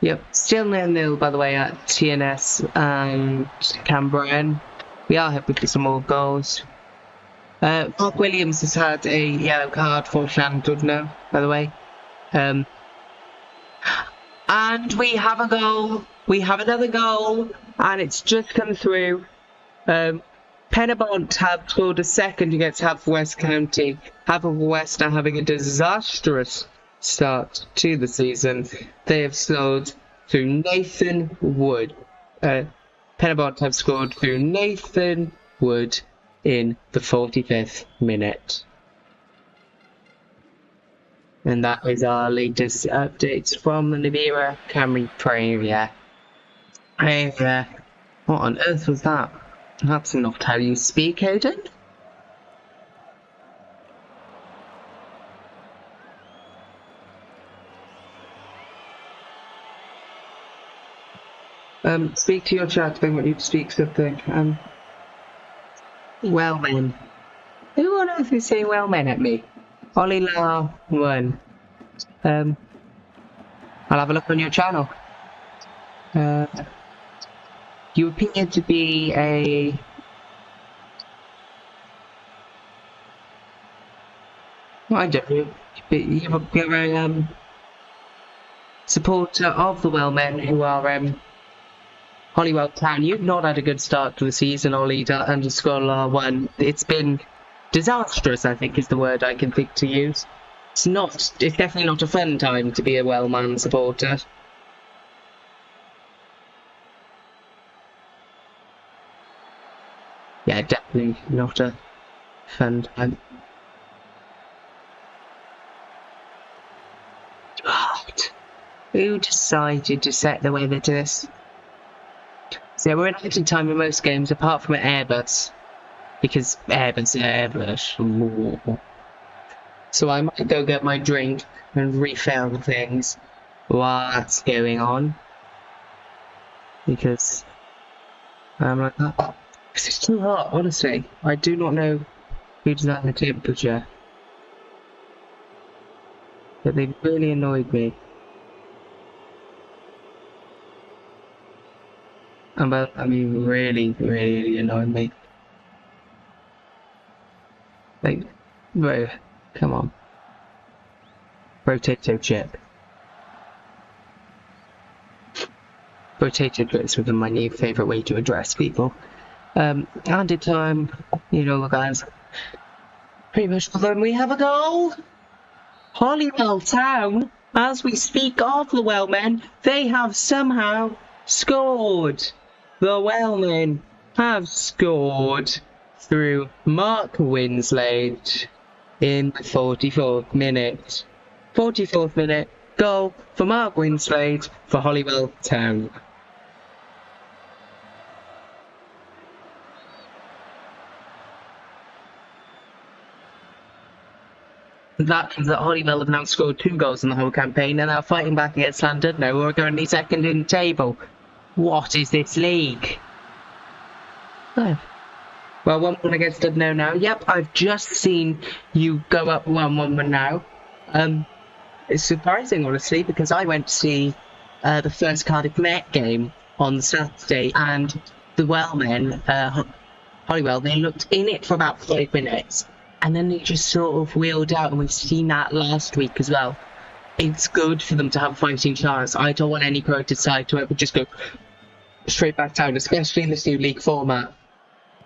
Yep, still 0-0 by the way at TNS and Canberra. We are hoping for some more goals. Mark Williams has had a yellow card for Llandudno, by the way. And we have a goal. We have another goal, and it's just come through. Penabont have scored a second against Haverfordwest County. Haverfordwest are having a disastrous start to the season. They have scored through Nathan Wood. Penabont have scored through Nathan Wood in the 45th minute. And that is our latest updates from the Cymru Premier. Hey, what on earth was that? That's not how you speak, Hayden. Speak to your chat, they want you to speak something. Well then. Who on earth is saying well men at me? Ollie La 1. I'll have a look on your channel. You appear to be a... I don't know. You're a supporter of the Wellmen who are Holywell Town. You've not had a good start to the season, Ollie _La 1. It's been disastrous, I think is the word I can think to use. It's definitely not a fun time to be a Wellman supporter. Yeah, definitely not a fun time. God, who decided to set the weather to this? So we're in active time in most games apart from at Airbus. Because Airbus. So I might go get my drink and refill things while that's going on. Because I'm like, oh, it's too hot, honestly. I do not know who designed the temperature. But they really annoyed me. I mean, really annoyed me. Like, bro, come on. Potato chip. Potato chips was my new favourite way to address people. And it's you know, guys, pretty much when we have a goal. Holywell Town, as we speak of the Wellmen, they have somehow scored. The Wellmen have scored through Mark Winslade in the 44th minute. 44th minute, goal for Mark Winslade for Holywell Town. That Holywell have now scored 2 goals in the whole campaign and are fighting back against Llandudno, who are currently second in the table. What is this league? Oh. Well, 1-1 against Dudno now. Yep, I've just seen you go up 1-1 now. It's surprising, honestly, because I went to see the first Cardiff Met game on Saturday, and the Wellmen, Holywell, they looked in it for about 5 minutes, and then they just sort of wheeled out, and we've seen that last week as well. It's good for them to have a fighting chance. I don't want any promoted side to ever just go straight back down, especially in this new league format.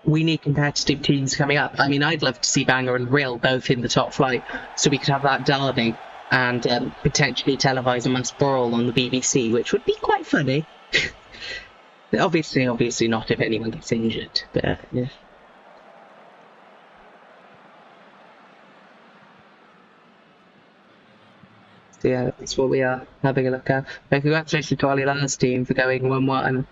We need competitive teams coming up. I mean, I'd love to see Bangor and Rill both in the top flight, so we could have that derby and potentially televise a mass brawl on the BBC, which would be quite funny. Obviously not if anyone gets injured, but yeah. So yeah, that's what we are having a look at. But congratulations to Ollie Lars' team for going 1-1.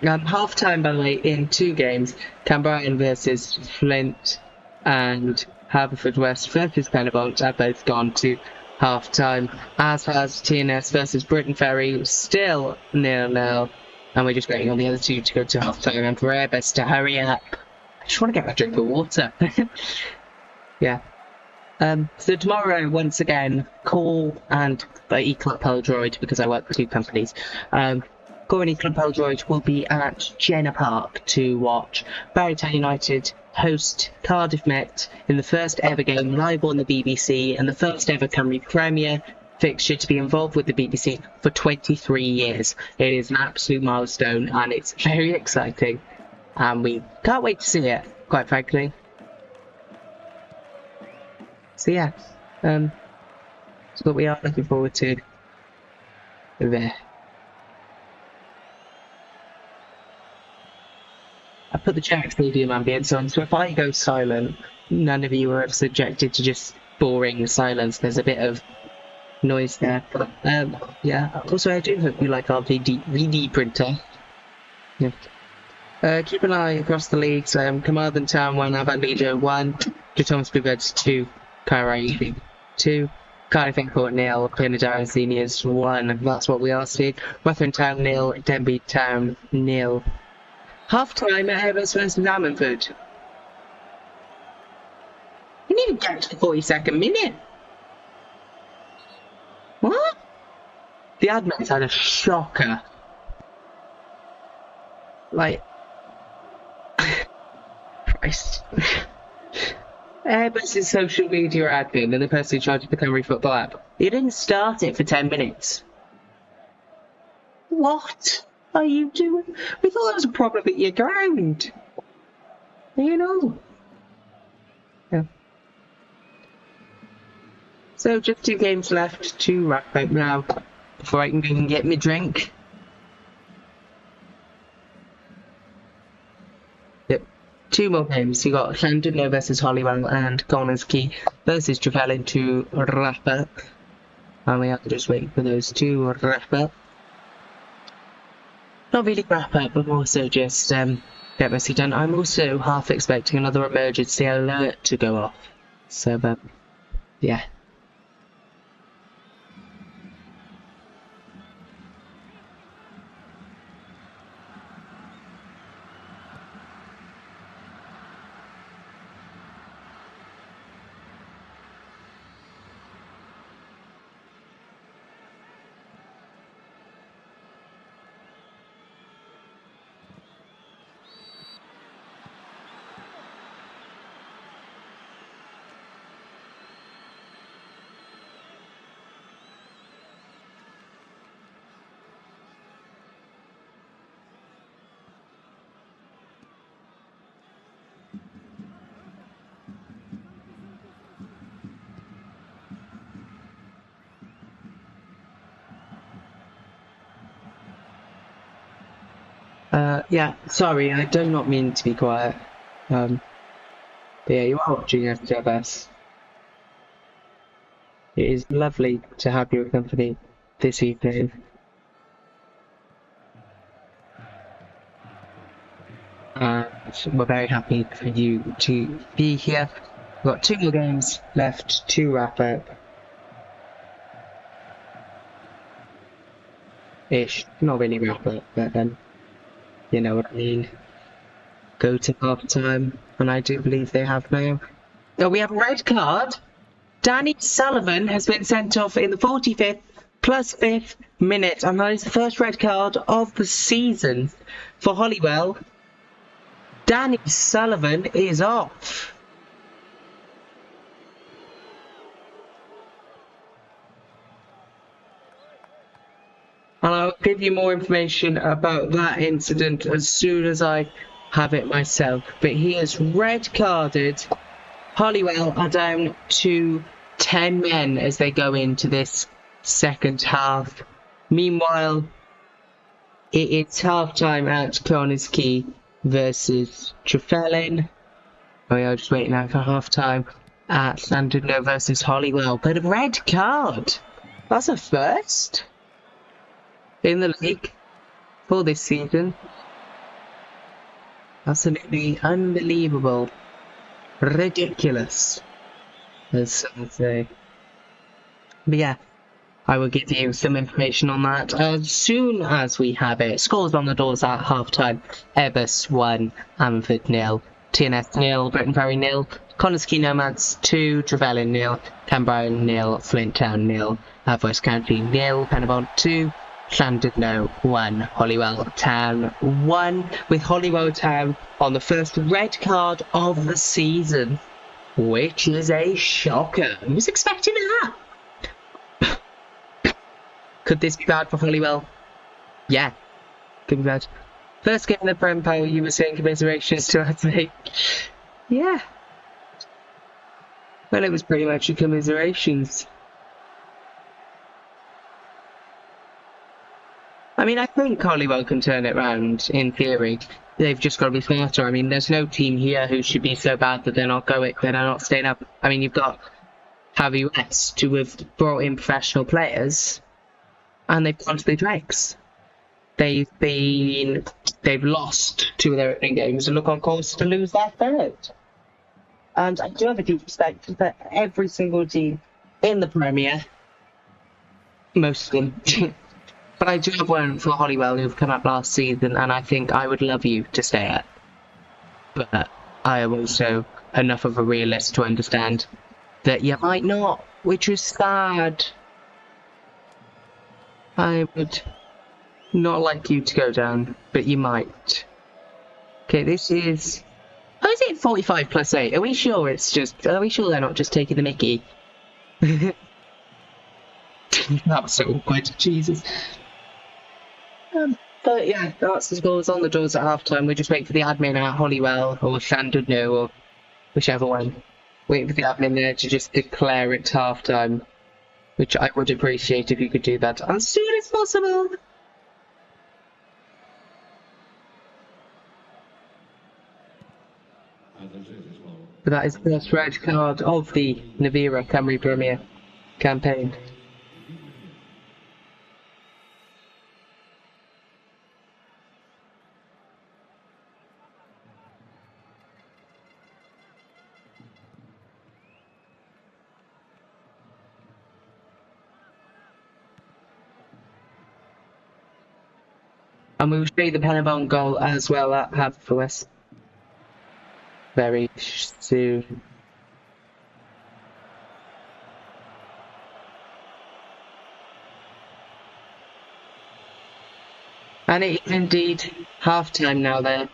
Half-time, by the way, in 2 games, Cambrian versus Flint and Haverfordwest versus Pennybolt have both gone to half-time, as has TNS versus Britain Ferry, still 0-0, and we're just waiting on the other 2 to go to half-time, and for Airbus to hurry up. I just want to get my drink of water. Yeah. So tomorrow, once again, Call and E-Club Peldroid, because I work for 2 companies, Call and E-Club Peldroid will be at Jenner Park to watch Barrytown United host Cardiff Met in the first ever game live on the BBC and the first ever Cymru Premier fixture to be involved with the BBC for 23 years. It is an absolute milestone and it's very exciting, and we can't wait to see it, quite frankly. So yeah, that's what we are looking forward to there. I put the Jack Stadium ambience on, so if I go silent, none of you are subjected to just boring silence. There's a bit of noise there. Yeah. Also, I do hope you like our VD printer. Yeah. Keep an eye across the leagues. Carmarthen Town 1, Aberdeen 1, Thomas Bluebirds 2, Cardiff 2, Cardiff Airport 0, Penydara Seniors 1. That's what we are seeing. Rutherford Town 0, Denby Town 0. Half time at Evers versus Ammanford. We didn't even get to the 42nd minute. What? The admins had a shocker. Like, Christ. Airbus's social media admin and the person in charge of the Cymru Football app. You didn't start it for 10 minutes. What are you doing? We thought there was a problem at your ground. You know. Yeah. So just 2 games left to wrap up now before I can go and get my drink. Yep. 2 more games. You got Llandudno versus Holywell and Connors Key versus Trevelyan to wrap up. And we have to just wait for those to wrap up. Not really wrap up, but more so just get mostly done. I'm also half expecting another emergency alert to go off. So, yeah. Yeah, sorry, I do not mean to be quiet. But yeah, you are watching STFS. It is lovely to have your company this evening. We're very happy for you to be here. We've got 2 more games left to wrap up. Ish, not really wrap up, but then. You know what I mean? Go to half time, and I do believe they have now. Oh, we have a red card. Danny Sullivan has been sent off in the 45th plus 5th minute, and that is the first red card of the season for Holywell. Danny Sullivan is off. And I'll give you more information about that incident as soon as I have it myself. But he is red carded. Holywell are down to 10 men as they go into this second half. Meanwhile, it is half time at Connors Key versus Trevelyan. We are just waiting out for half time at Llandudno versus Holywell. But a red card. That's a first in the league for this season. Absolutely unbelievable. Ridiculous, as some say. But yeah, I will give you some information on that as soon as we have it. Scores on the doors at half time. Ebus 1, Ammanford 0, TNS 0, Britain Ferry 0, Connors Key Nomads 2, Trevelyan 0, Canberra 0, Flint Town 0, West County 0, Penybont 2, Llandudno 1, Holywell Town 1, with Holywell Town on the first red card of the season, which is a shocker. Who's expecting that? Could this be bad for Holywell? Yeah, could be bad. First game in the Prem Power, you were saying commiserations to us, mate. Yeah. Well, it was pretty much a commiserations. I mean, I think Holywell can turn it round, in theory. They've just got to be smarter. I mean, there's no team here who should be so bad that they're not staying up. I mean, you've got have US to have brought in professional players, and they've gone to the dregs. They've lost 2 of their opening games and look on course to lose their third. And I do have a deep respect for every single team in the Premier, most of them. But I do have one for Holywell who've come up last season, and I think I would love you to stay up. But I am also enough of a realist to understand that you might not, which is sad. I would not like you to go down, but you might. Okay, this is... How is it 45 plus 8? Are we sure it's just... Are we sure they're not just taking the mickey? That was so awkward, Jesus. But yeah, that's the scores on the doors at half-time. We just wait for the admin at Holywell, or Llandudno, or whichever one. Waiting for the admin there to just declare it half-time. Which I would appreciate if you could do that as soon as possible. But that is the first red card of the Cymru Premier campaign. And we will show you the Penabon goal as well at Haverfordwest very soon. And it is indeed half-time now there.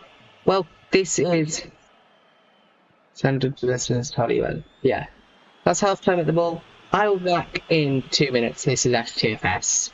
Well, this is... Standard listeners, Hollywood. Yeah. That's half-time at the ball. I will be back in 2 minutes. This is STFS.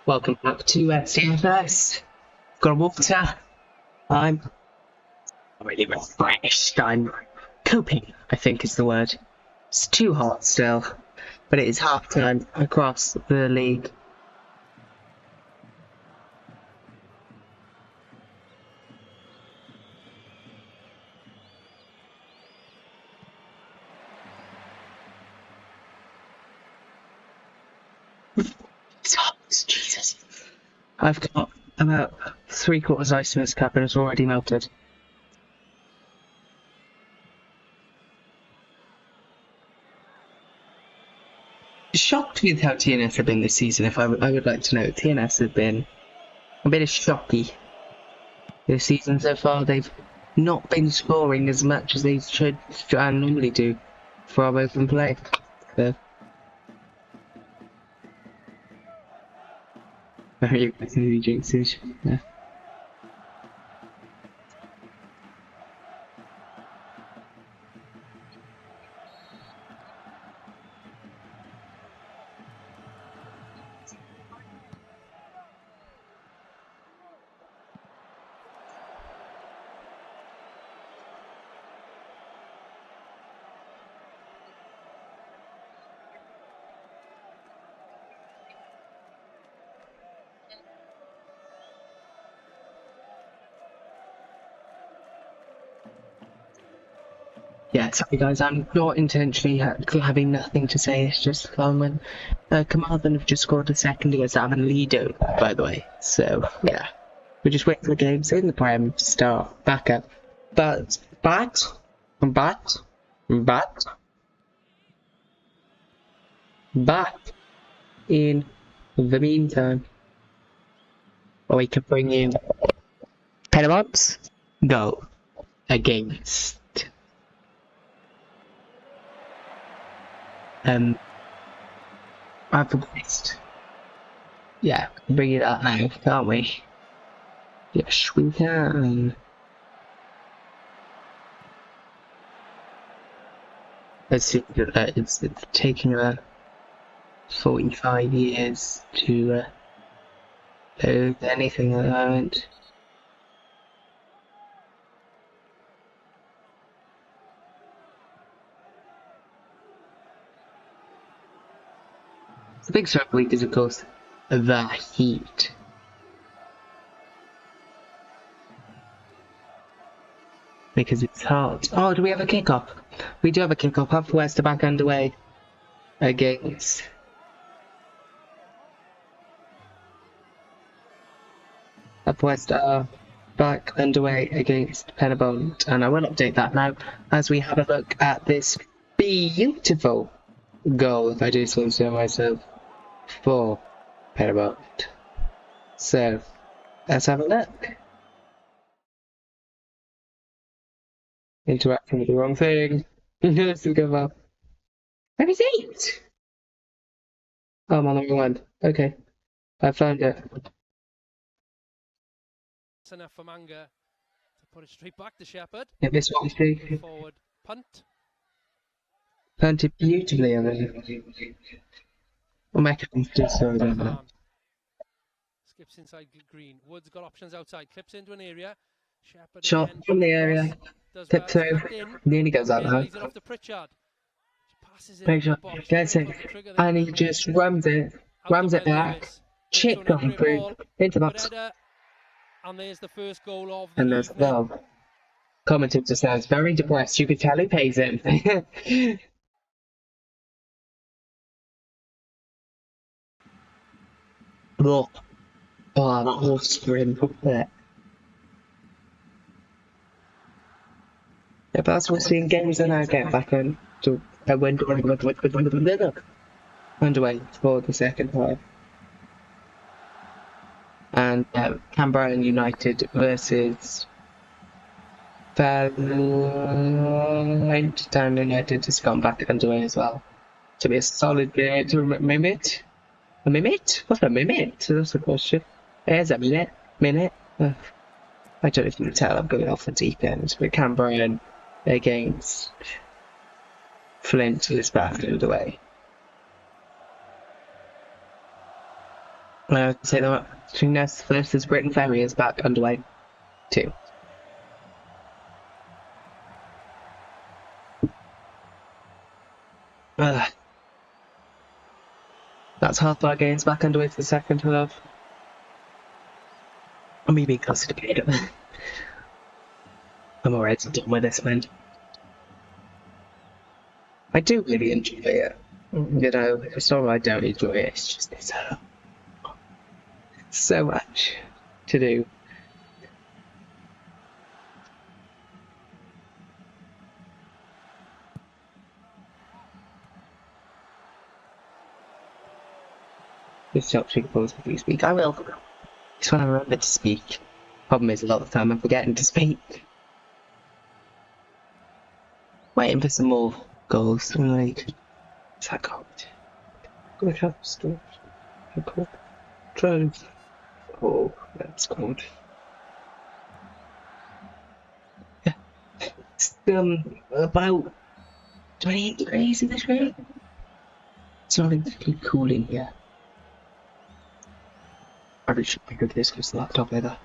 Welcome back to STFS. Got a water. I'm really refreshed. I'm coping, I think is the word. It's too hot still, but it is half time across the league. It's hot, Jesus. I've got about 3/4 ice in this cup and it's already melted. shocked with how TNS have been this season. If I would like to know, TNS have been a bit of shocky this season so far. They've not been scoring as much as they should and normally do for our open play. So, very aggressively jinxes. Yeah. Yeah, sorry guys, I'm not intentionally having nothing to say. It's just when Carmarthen have just scored a second against Avon Lido, by the way. So yeah, we're just waiting for the games in the Prem to start back up. But in the meantime, we can bring in Penabumps go against I've replaced. Yeah, bring it up now, can't we? Yes, we can. It's taking 45 years to load anything at the moment. The big struggle is, of course, the heat. Because it's hot. Oh, do we have a kick-off? We do have a kick-off. Half West are back underway against Half West are back underway against Penabont, and I will update that now as we have a look at this beautiful goal, if I do so myself, for Penabont. So, let's have a look. Interacting with the wrong thing. Let's go up. Where is it? Oh, I'm on the wrong one. Okay, I found it. That's enough for Manga to put it straight back to Shepherd. Yeah, this one too. Forward punt. Planted beautifully on it. Oh, my God, so Skips inside green. Woods got options outside. Clips into an area. Shepherd shot again. from the area. Does Tip well. through. Nearly goes out now. Leads it off to Pritchard. Passes it Make into sure. the box. Gets it. And he just rums it back. Chip on through into the box. And there's the first goal of the And there's the goal. Commentator sounds very depressed. You could tell who pays him. Look. Oh, that horse grin. Yeah, but that's what's in games and I get back on to underway for the second half. And Canberra United versus Town United has gone back underway as well. To be a solid game to mimic. A minute? What's a minute? That's the question. There's a minute. I don't know if you can tell, I'm going off the deep end. But Canberra against Flint is back underway. I say that Ness versus Britain Ferry is back underway too. That's half our games back underway for the second half. I'm me being constipated. I'm alright, I'm done with this, man. I do really enjoy it. You know, it's not that I don't enjoy it, it's just it's so much to do. Just stop speaking before you speak. I will. Just when I remember to speak. Problem is, a lot of the time I'm forgetting to speak. Waiting for some more goals. I'm like, is that gold? Good help, stuff. Cool. Drones. Oh, that's good. Yeah. It's about 28 degrees in this room. It's not exactly cooling here. I really should pick up this because the laptop either.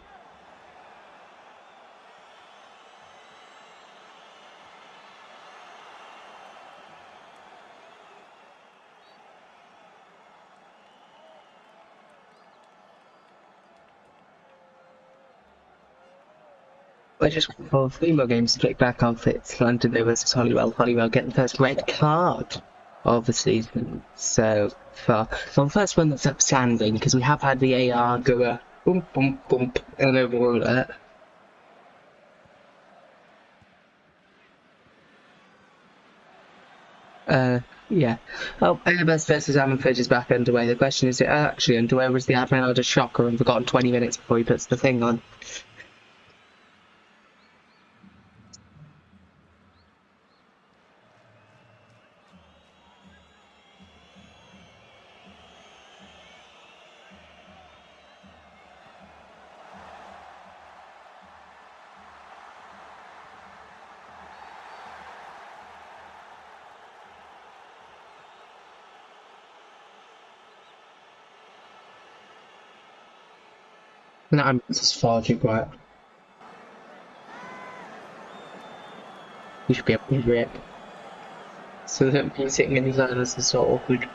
I just for 3 more games to click back on Fitz London versus Hollywell. Hollywell getting the first red card of the season so far. Well, the first one that's upstanding because we have had the AR go boom, boom, boom, and overall that. Yeah. Oh, Airbus versus Ammanford is back underway. The question is it actually underway, or was the admin had a shocker and forgotten 20 minutes before he puts the thing on? No, I'm just far too quiet. You should be able to hear it. So don't be sitting in the silence is so awkward.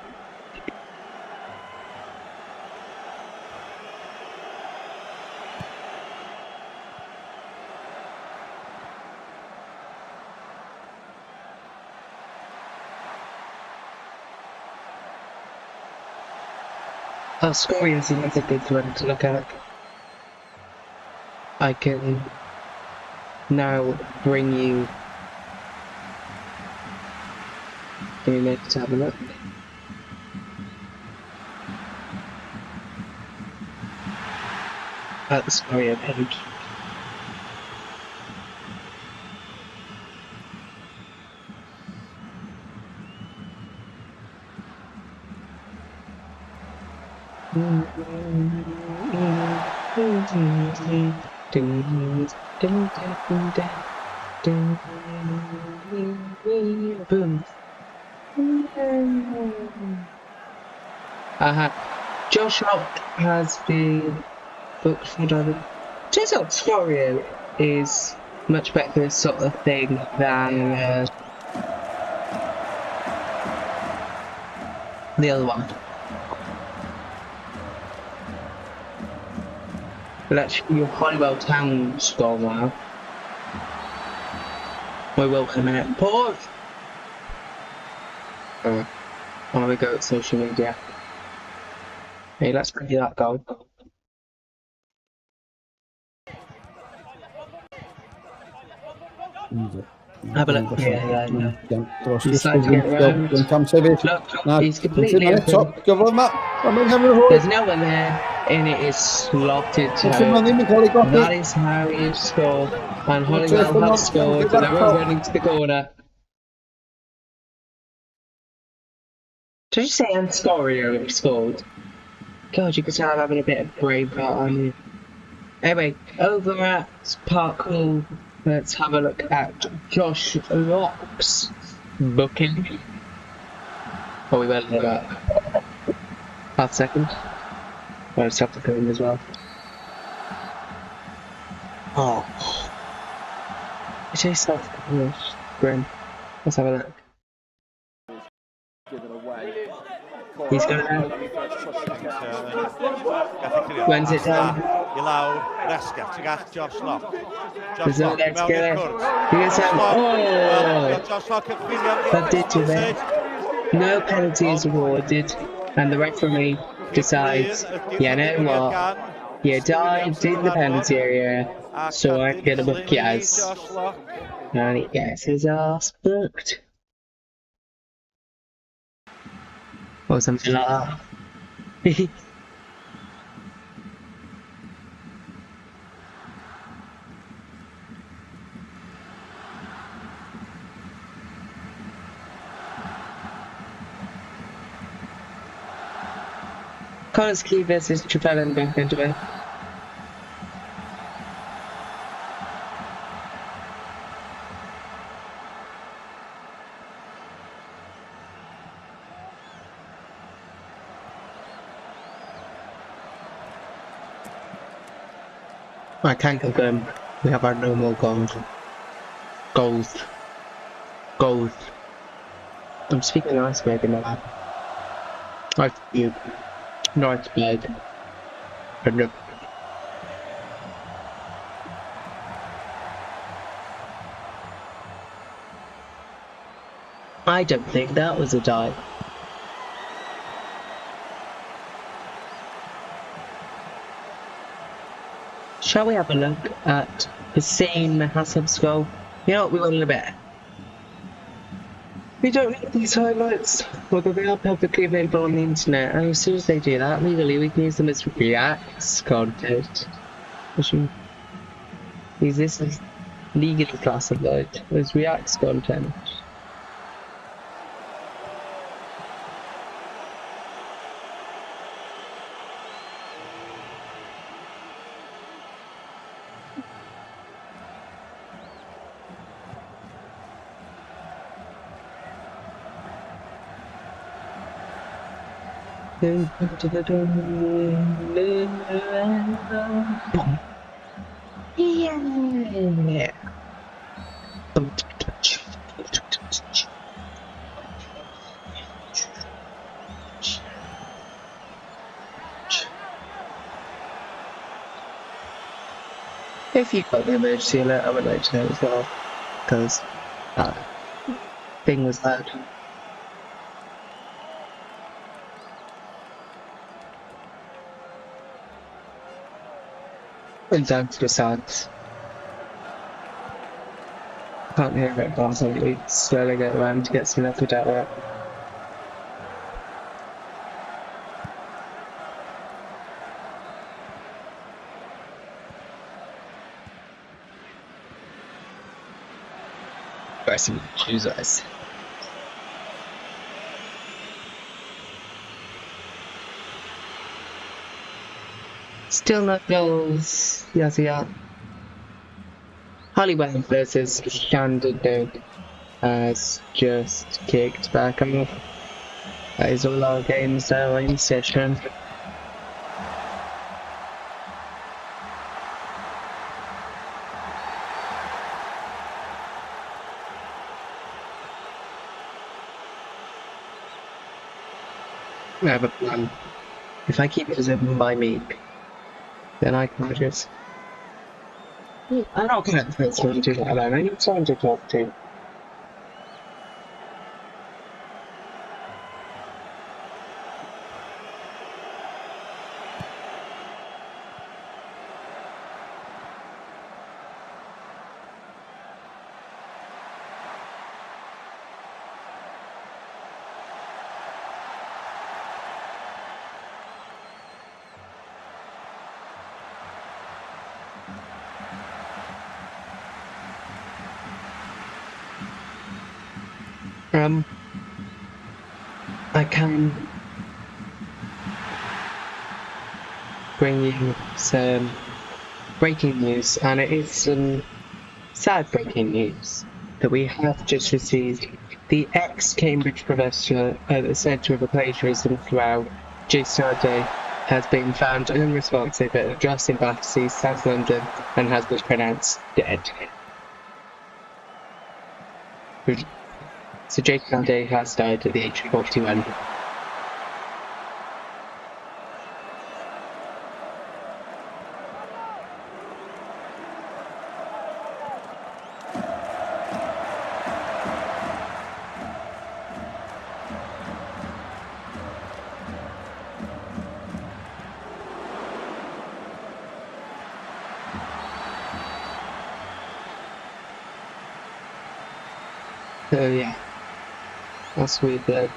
Oh, scoring is a good one to look at. I can now bring you a minute to have a look. At the Scoria page. Boom. Josh Rock has been booked for diving. Turns out Scorio is much better for this sort of thing than the other one. But actually, your Hollywell Town's goal now. We will in a minute. Pause! On we go at social media. Hey, let's bring you that goal. Have a look. Yeah. He decides to get around. Look, he's completely open. There's no one there, and it is slotted to. That is how you score. And Hollywell have scored, and everyone's running to the corner. Did you say Anscorio scored? God, you can tell I'm having a bit of brain fart on you. Anyway, over at Park Hall, let's have a look at Josh Rock's booking. Oh, we went about half a second. I'll stop the film as well. Oh. It's just self grim. Let's have a look. He's going out. When's it done? There's no there to get it. He gets out. Oh! That did to it. No penalty is awarded, and the referee decides, you know what? You dived in the penalty area, so I'm gonna book Yaz. And he gets his ass booked. Or something like that. Connor's key versus Trevellin back into it. I can confirm we have had no more goals. Goals. I'm speaking iceberg in my lab. Iceberg. No iceberg. I don't think that was a dive. Shall we have a look at Hussein Hassab's goal? You know what, we will in a bit. We don't need these highlights, although they are publicly available on the internet, and as soon as they do that, legally we can use them as Reacts content. Use this as legally classified as Reacts content. Yeah. If you got the emergency alert, I would like to know as well, because that thing was loud. And down to the sides. Can't hear it, but I'm slowly get around to get some liquid out of it. Got some shoes eyes. Still not goals. Yes, yeah. Hollywell versus Shandon has just kicked back off. That is all our games now in session. I have a plan. If I keep this open by me, then I can just... I'm not going to first one to that alone. I need someone to talk to. I can bring you some breaking news, and it is some sad breaking news that we have just received. The ex-Cambridge professor at the centre of a plagiarism throughout, Jason Day, has been found unresponsive at a trust in Battersea, South London, and has been pronounced dead. So Jason Day has died at the age of 41. So yeah, that's weird.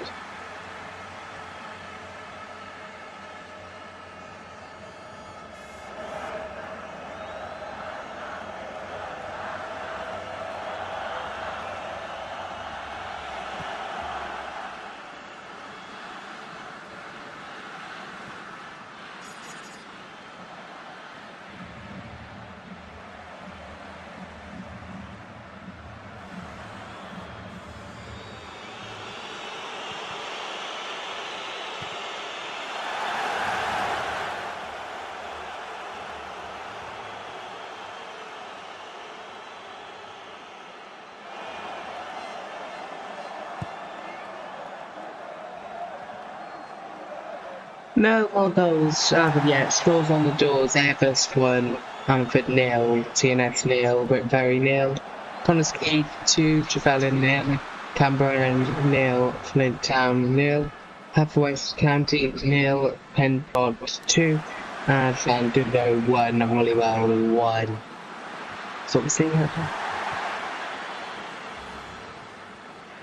No more goals as of yet. Scores on the doors. Everest 1, Anford 0, TNS 0, Whitberry 0, Connors Keith 2, Trevelyan 0, Canberra 0, Flint Town 0, Haverwest County 0, Penpont 2, and Llandudno 1, Holywell 1. That's what we're seeing out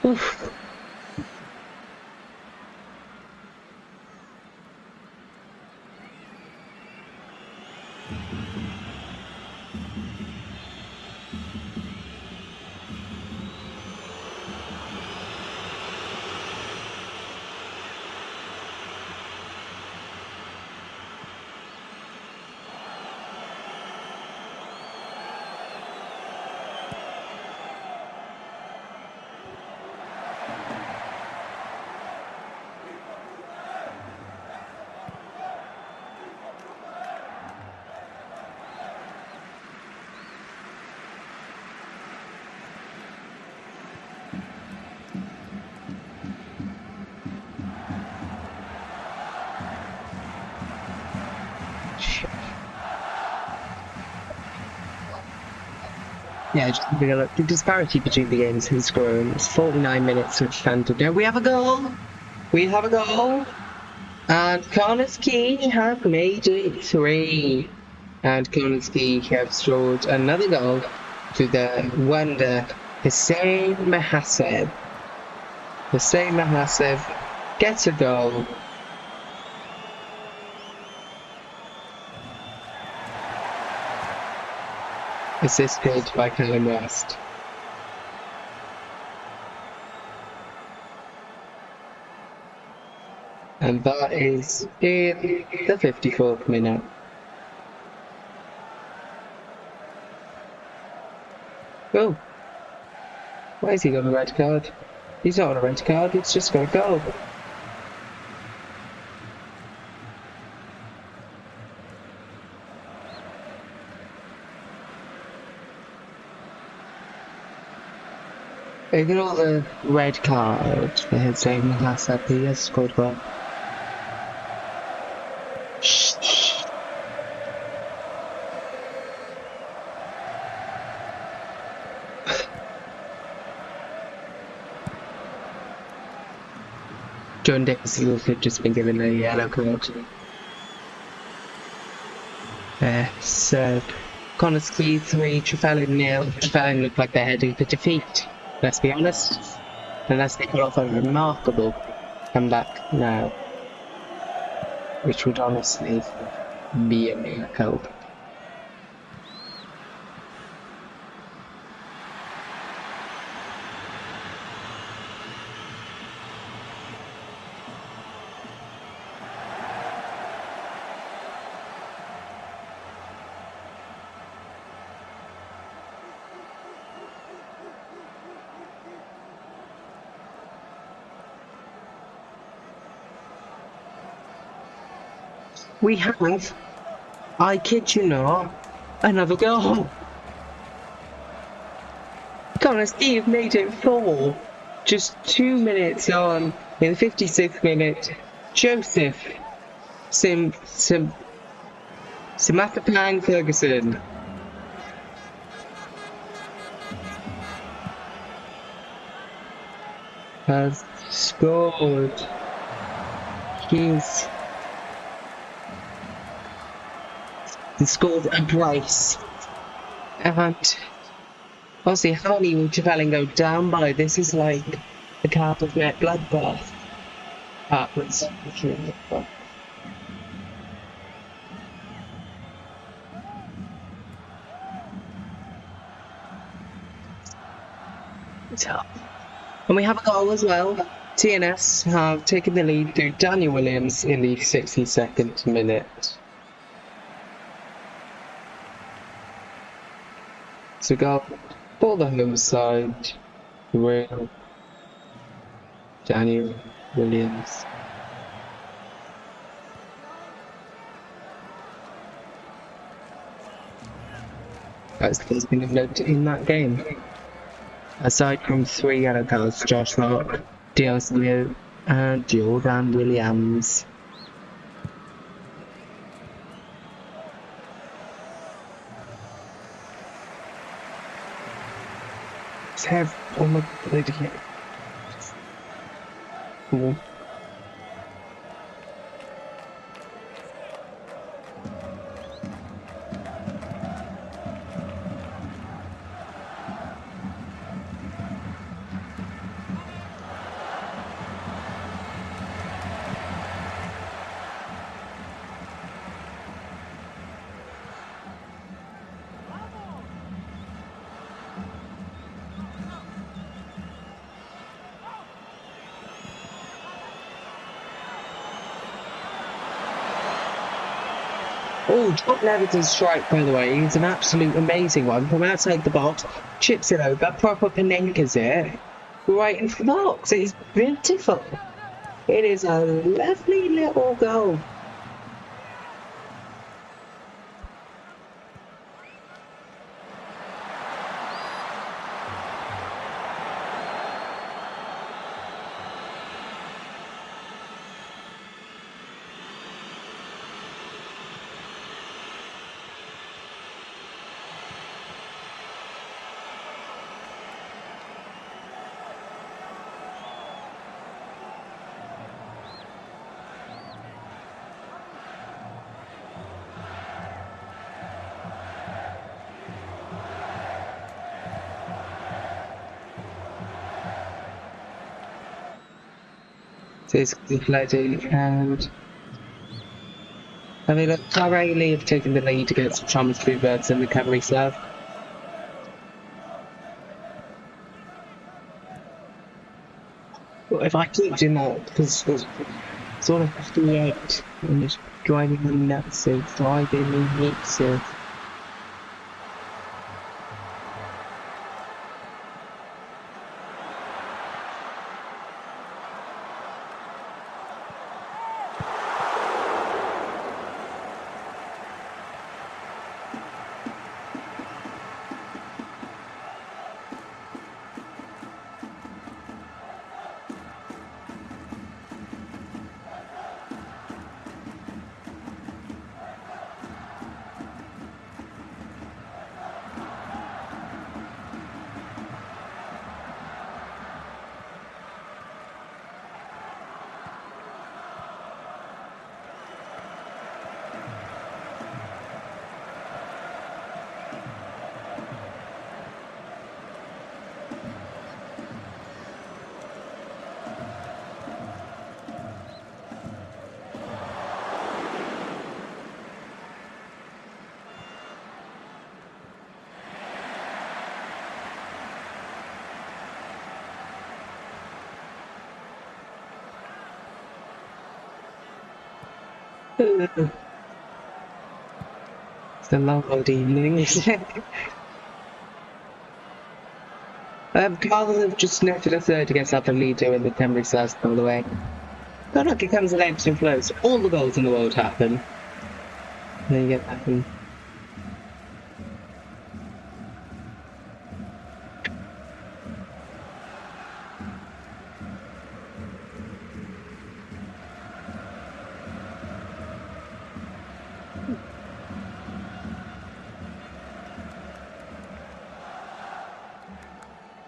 there. Oof. Yeah, just having a look. The disparity between the games has grown. It's 49 minutes of standard. Now we have a goal! We have a goal! And Connors Key have made it 3. And Connors Key have scored another goal to the wonder Hussein Mahaseb. Hussein Mahaseb gets a goal. Assisted by Callum West. And that is in the 54th minute. Oh! Why has he got a red card? He's not on a red card, it's just got a goal. Ignore the red card for his same last up. He has scored one. John Dixon had just been given a yellow card. So Connors Key 3, Trevelyan 0. Trevelyan looked like they're heading for defeat. Let's be honest, unless they pull off a remarkable comeback now, which would honestly be a miracle. We have, I kid you not, another goal. Connors Key made it 4. Just 2 minutes on, in the 56th minute, Joseph Simathapang Ferguson has scored. He scored a brace. And obviously, how many will Trevelyan go down by? This is like the Cardiff net bloodbath. Upwards. And we have a goal as well. TNS have taken the lead through Daniel Williams in the 62nd minute. So go for the home side, Real Daniel Williams. That's the first thing I've noted in that game. Aside from 3 yellow cards, Josh Rock, Dios Liu, and Jordan Williams. Let's have all the bloody here. Cool. Oh, John Leviton's strike, by the way, is an absolute amazing one. From outside the box, chips it over, proper Panenka's it, right into the box. It is beautiful. It is a lovely little goal. This is bloody and I mean, look, Tyrone have taken the lead against Thomas Bluebirds in the Cymru serve. Well, if I keep doing that, because it's sort of 58 and it's driving me nuts, it's driving me nuts. It's a long old evening, isn't it? Cardiff have just netted a third against Upper Leader in the Cymru Stars, by the way. But look, it comes an ebbs and flows. All the goals in the world happen. Then you get that one.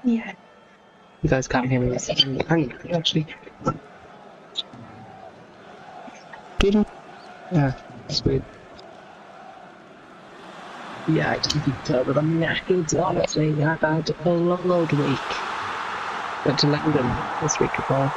Yeah. You guys can't hear me. Hang on, actually. Yeah, that's weird. Yeah, I can tell that I'm knackered, honestly. I've had a long old week. Went to London this week as well.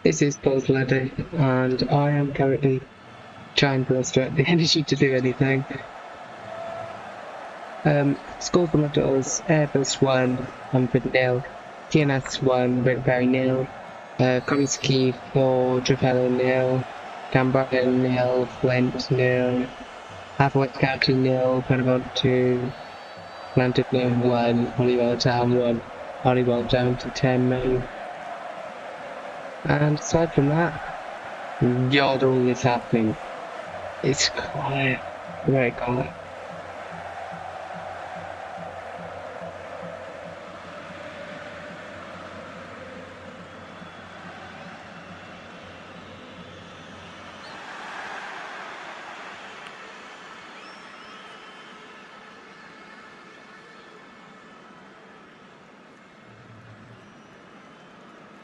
This is Paul's Ladder, and I am currently trying to extract the energy to do anything. Score from the doors, Airbus 1, 100-0, TNS 1, Redberry 0, Komisky 4, Trapello 0, Canberra 0, Flint 0, Hathaway County 0, Paramount 2, Atlantic 1, Holywell Town 1, Holywell down to 10 men. And aside from that, God, all is happening. It's quiet, very quiet.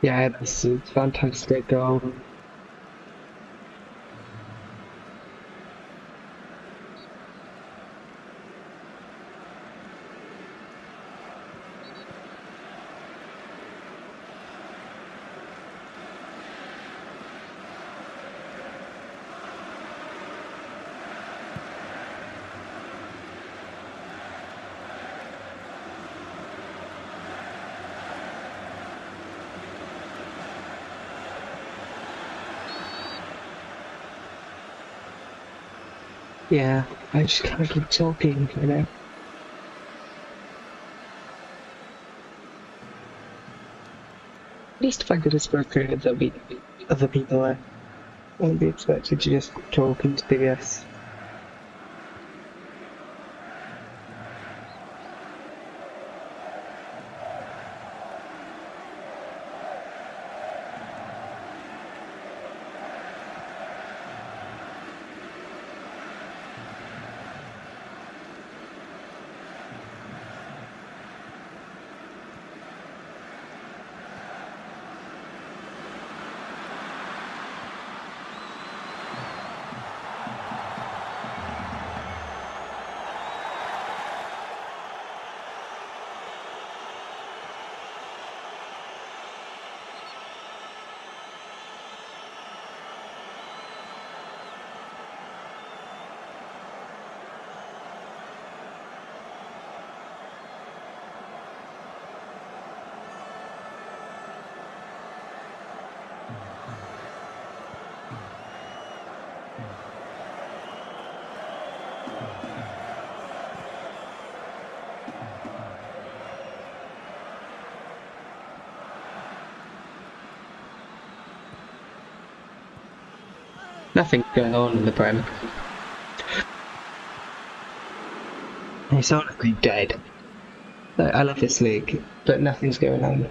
Yeah, this is a fantastic goal. Yeah, I just can't keep talking, you know. At least if I could have spoken with there'll be other people there. I won't be expected to just talk into BS. Nothing's going on in the Prem. It's honestly dead. Like, I love this league, but nothing's going on.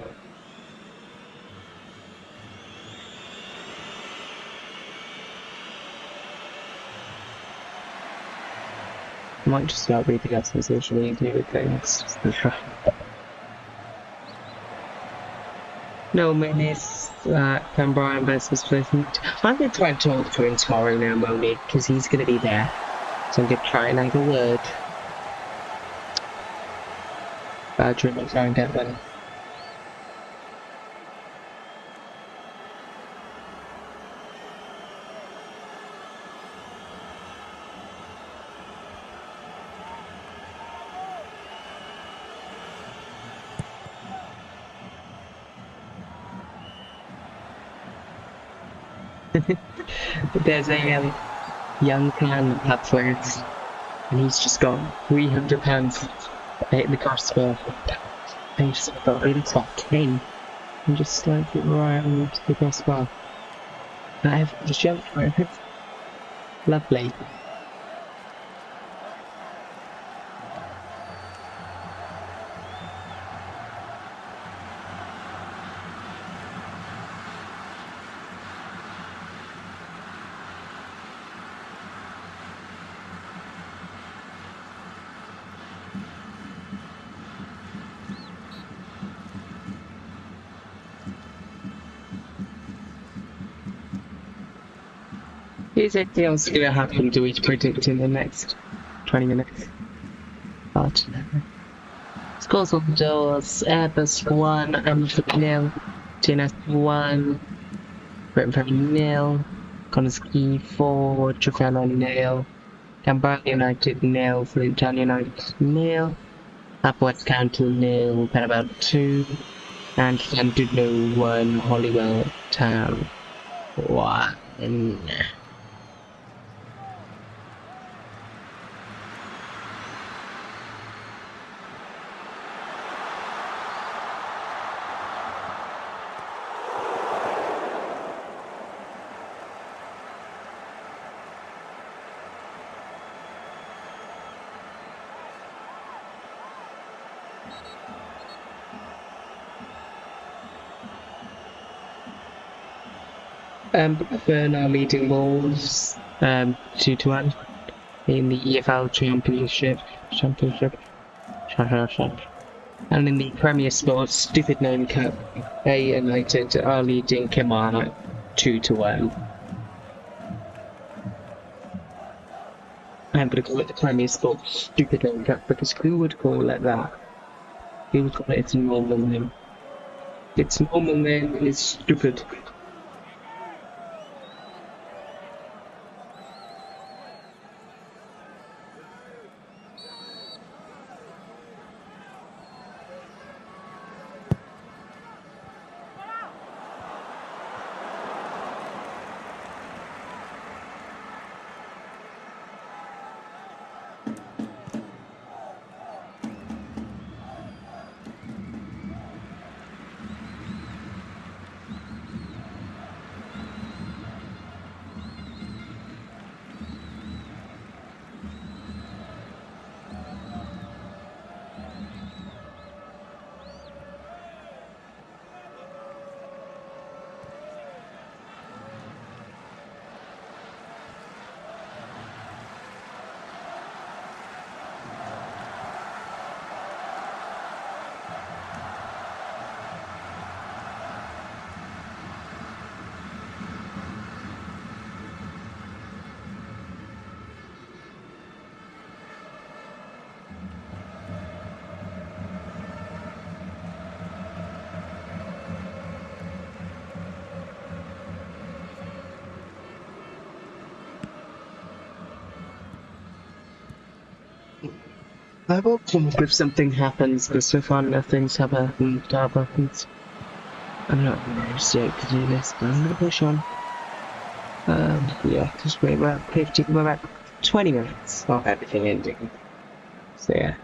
I might just start reading up some social media things just to try. No minutes, Canberra versus Flint. I'm going to try and talk to him tomorrow now, Monique, because he's going to be there. So I'm going to try and have a word. Badger and try and get them. There's a young man at Flint, and he's just got £300 in the crossbar. And he just got really top 10 and just slides it right on to the crossbar. And I've just jumped for it. Lovely. Is anything else going to happen to each predict in the next 20 minutes? But scores on the doors, Airbus 1, 0, TNS 1, Britain Premier 0, Koneski 4, Trevano 0, Canberra United 0, Flint Town United 0, Upwest County 0, Penabelt 2, and Llandudno 1, Holywell Town 1. Blackburn are leading Wolves 2-1 in the EFL Championship. And in the Premier Sports Stupid Name Cup, A United are leading Kilmarnock 2-1. I'm going to call it the Premier Sports Stupid Name Cup because who would call it that? Who would call it its normal name? Its normal name is stupid. I will come up if something happens, but so far nothing's have happened. I'm not ready to do this, but I'm gonna push on. Yeah, because we're about 20 minutes of everything ending. So yeah.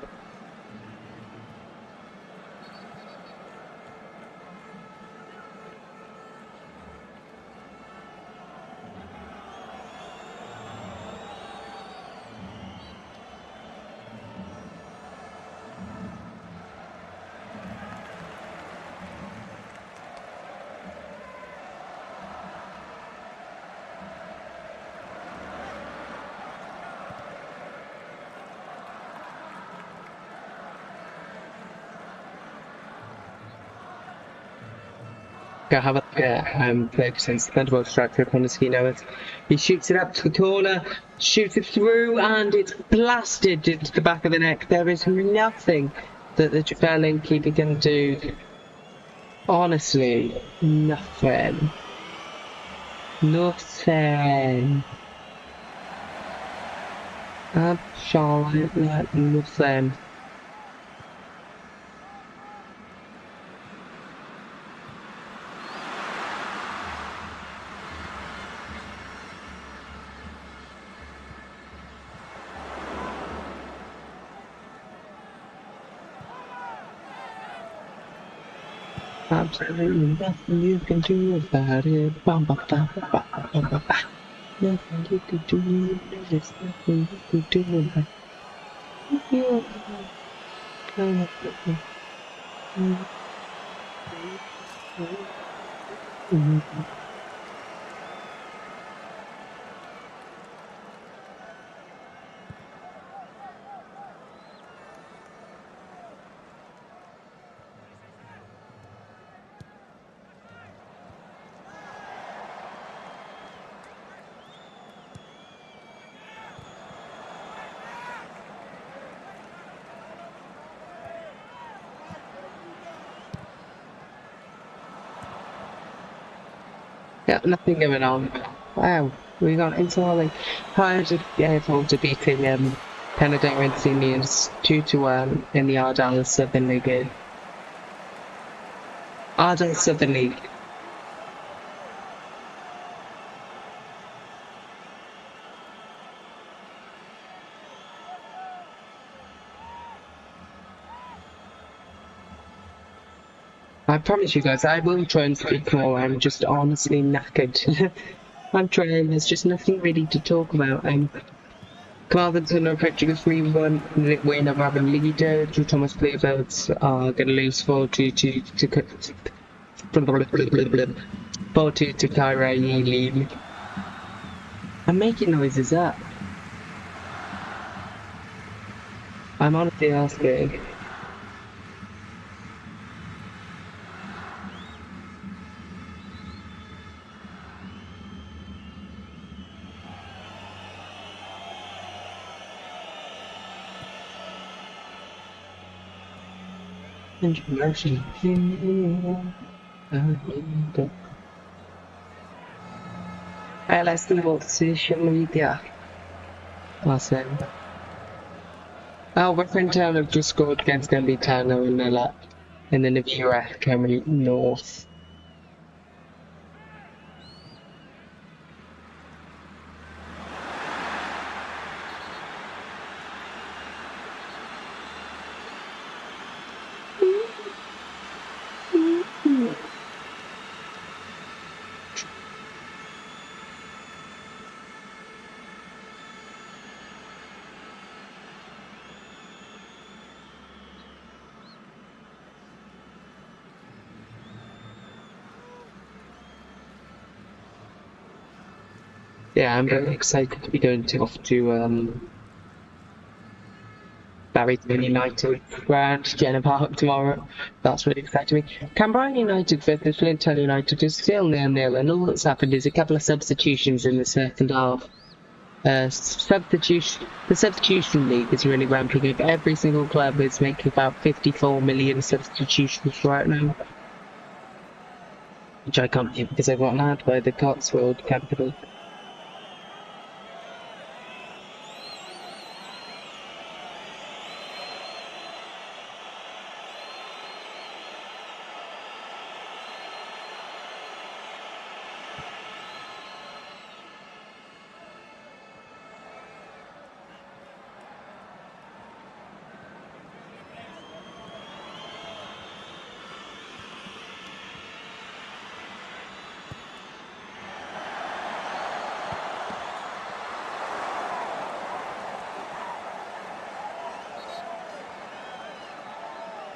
Have a Ferguson Thunderbolt strike for Koneski now. He shoots it up to the corner, shoots it through, and it's blasted into the back of the net. There is nothing that the Berlin keeper can do. Honestly, nothing. Nothing. Absolutely nothing. Absolutely nothing you can do about it. Bum, bum, bum, bum, bum, bum, bum. Nothing you can do. There's nothing you can do about it. Yeah, nothing going on. Wow, we got entirely hired able to beating Canada Seniors 2-1 in the Ardell Southern League. Ardell Southern League. I promise you guys, I will try and speak more. I'm just honestly knackered. I'm trying. There's just nothing really to talk about. Carlton are approaching a 3-1 win of our leader. Two Thomas Bluebirds are going to lose 4-2 to 4-2 to Kyra Yeleen. I'm making noises up. I'm honestly asking. Introduction. Let's do what social media. Awesome. Western Town have just scored against Denby Town in the Navira Cymru North. Yeah, I'm very excited to be going off to Barrington United ground, Jenner Park tomorrow. That's really exciting me. Cambridge United versus Flintton United is still 0-0, and all that's happened is a couple of substitutions in the second half. The substitution league is really ramping up. Every single club is making about 54 million substitutions right now. Which I can't do because I got nabbed by the Cotswold capital.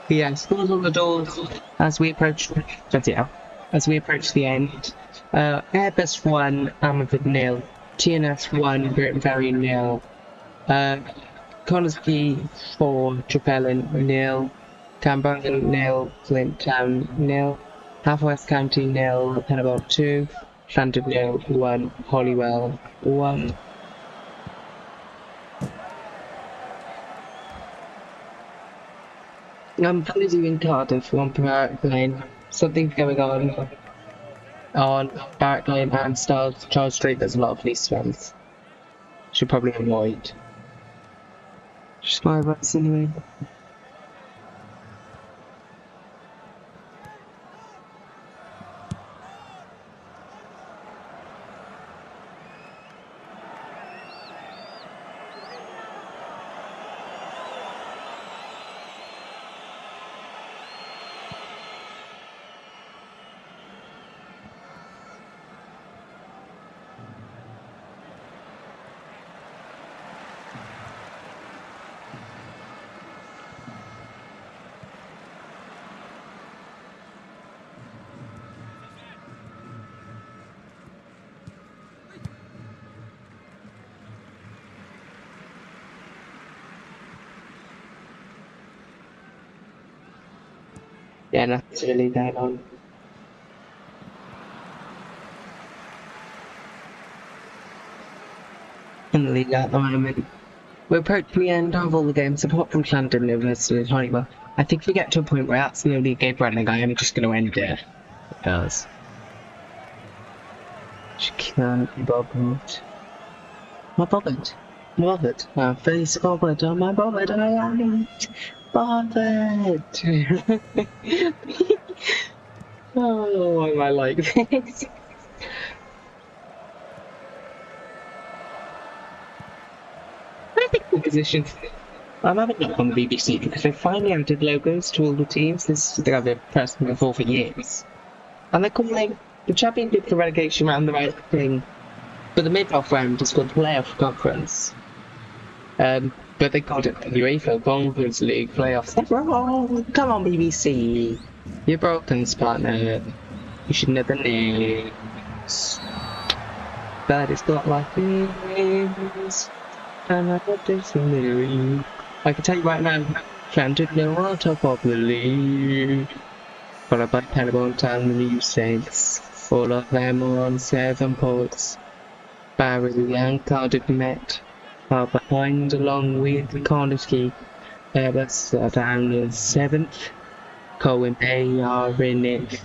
Yeah, scores on the doors as we approach the end. Airbus 1, Amazon 0. TNS 1, Great Ferry 0. Conisby 4, Trepelin 0. Camberton 0, Flint Town 0. Half West County 0, Penabot 2. Llandon 0, 1. Holywell 1. I'm busy in Cardiff, one Barrack Lane. Something's going on Barrack Lane and Charles Street. There's a lot of police vans. Should probably avoid. Just my advice anyway. Yeah, nothing's really going on. In the league at the moment. We're approaching the end of all the games, apart from London University and Holywell. I think if we get to a point where that's the only game running, I am just going to end it. It does. She can't be bothered. Am I bothered? I'm bothered. I'm face bothered. Am I bothered? I ain't bothered. Oh, why am I like this? I think the position. I'm having a look on the BBC because they finally added logos to all the teams. This thing I've been pressing before for years. And they're calling the Championship for relegation round the right thing. But the mid-off round is called the Playoff Conference. But they called it the UEFA Conference League Playoffs. That's wrong! Come on, BBC! You're broken, partner. You should know the names. But it's not like this. And I got this in the league. I can tell you right now, planted no on top of the league. Followed by Cannibal Town, the New Saints. All of them are on 7 points. Barry and Cardiff met are behind along with Cardiff. Airbus are down in 7th. Cohen Bay are in it.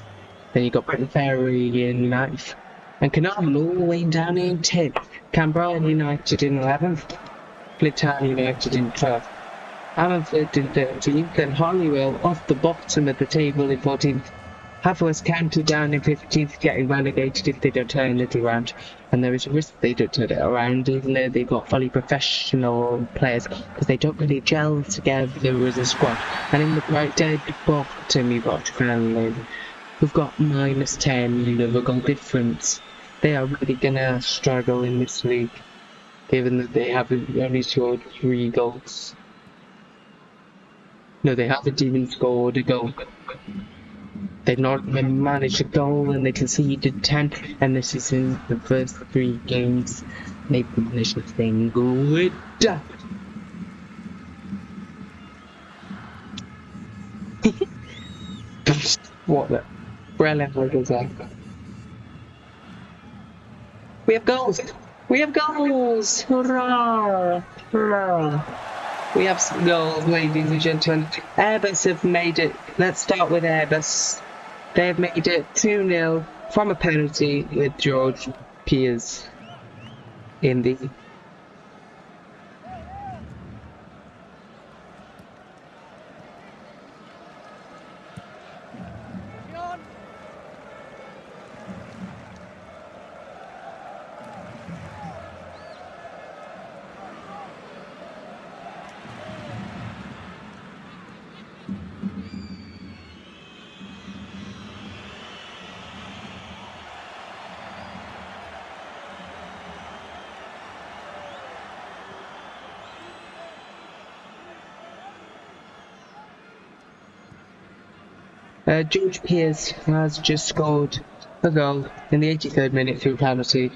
Then you got Britain Ferry in 9th. And Carnarvon all the way down in 10th. Canberra United in 11th. Flittown United in 12th. Ammanford in 13th. And Holywell off the bottom of the table in 14th. Haverfordwest County down in 15th, getting relegated if they don't turn it around. And there is a risk they don't turn it around, even though they've got fully professional players, because they don't really gel together as a squad. And in the right dead bottom, you've got Cranley, who've got -10 of a goal difference. They are really gonna struggle in this league, given that they haven't only scored 3 goals. No, they haven't even scored a goal. They've not managed a goal and they conceded 10, and this is in the first 3 games. They've managed a thing good. What the? Brilliant, was that? We have goals! We have goals! Hurrah! Hurrah! We have some goals, ladies and gentlemen. Airbus have made it. Let's start with Airbus. They have made it 2-0 from a penalty with George Piers in the George Piers has just scored a goal in the 83rd minute through penalty.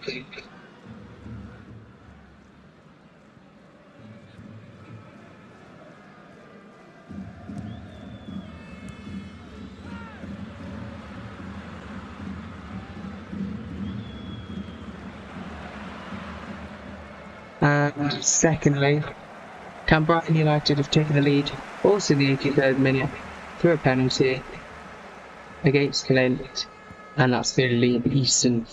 And secondly, Canberra United have taken the lead, also in the 83rd minute, through a penalty against Kent, and that's for Liam Easton.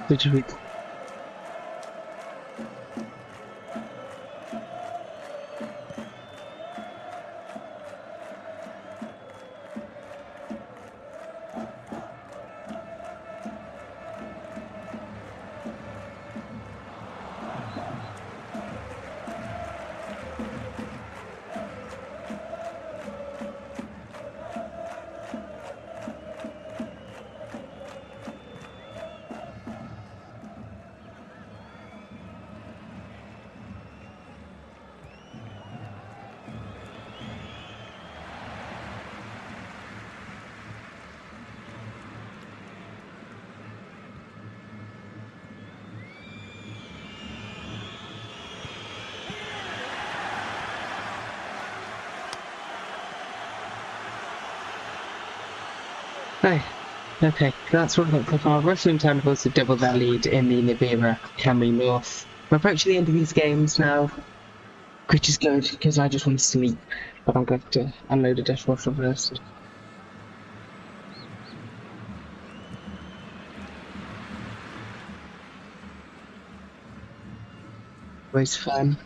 Which we Hey, Okay, that's what I've got so far. Rushing Town was to double their lead in the Nivea Cymru North. We're approaching the end of these games now, which is good because I just want to sleep. But I'm going to unload a dishwasher first. Always fun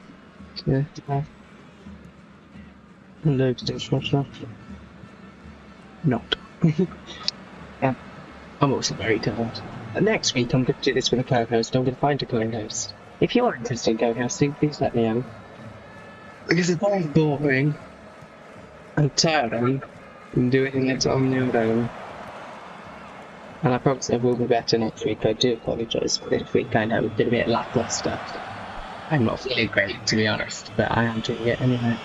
to unload the dishwasher. Not. Yeah, I'm also very tired. Next week I'm going to do this with a co-host. I'm going to find a co-host. If you are interested in co-hosting, please let me know. Because it's very boring and tiring doing it on your own. And I promise it will be better next week. I do apologise for this week. I know it's been a bit lacklustre. I'm not feeling great, to be honest, but I am doing it anyway.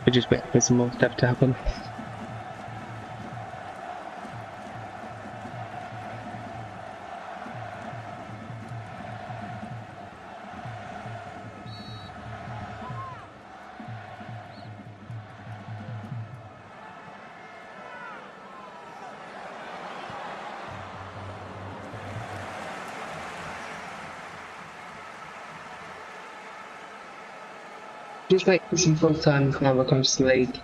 We're just waiting for some more stuff to happen. Just waiting for some full time now we're coming to the league.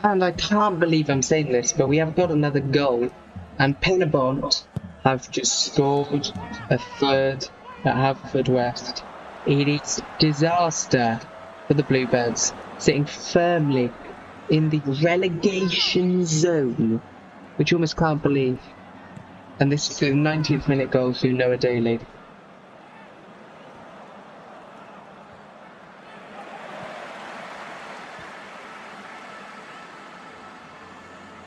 And I can't believe I'm saying this, but we have got another goal. And Penabont have just scored a third at Haverfordwest. It is disaster for the Bluebirds, sitting firmly in the relegation zone, which you almost can't believe. And this is the 90th minute goal through Noah Daly.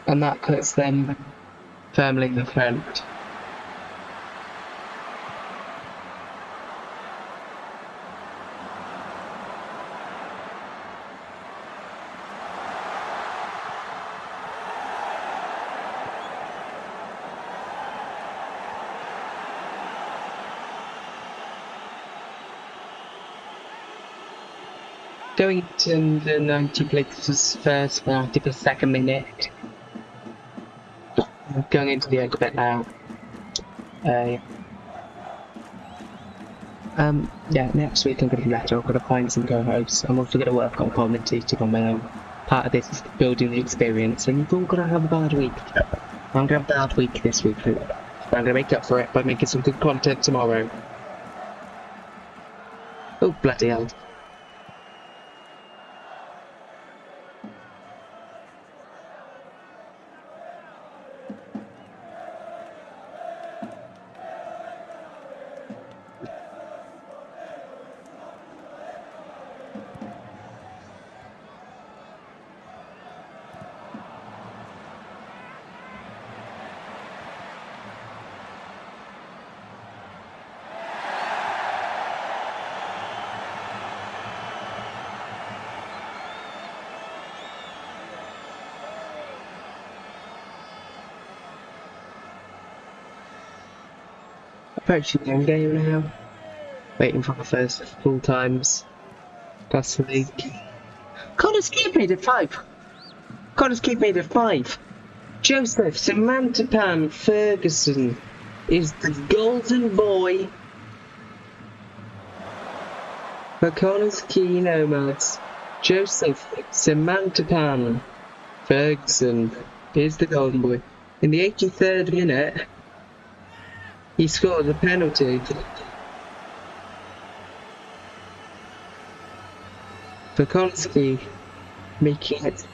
And that puts them firmly in the front. Going to the 90 places first, 92nd minute. Going into the end of it now. Yeah, next week I'm going to be better. I'm going to find some co-hosts. I'm also going to work on commentating on my own. Part of this is building the experience, and you've all got to have a bad week. I'm going to have a bad week this week, but I'm going to make up for it by making some good content tomorrow. Oh, bloody hell. Approaching the end game now. Waiting for the first full times. That's the league. Connor's keep made it 5. Connor's keep made it 5. Joseph Samantapan Ferguson is the golden boy for Connor's Key Nomads. Joseph Samantapan Ferguson is the golden boy. In the 83rd minute, he scored a penalty for Konski, making it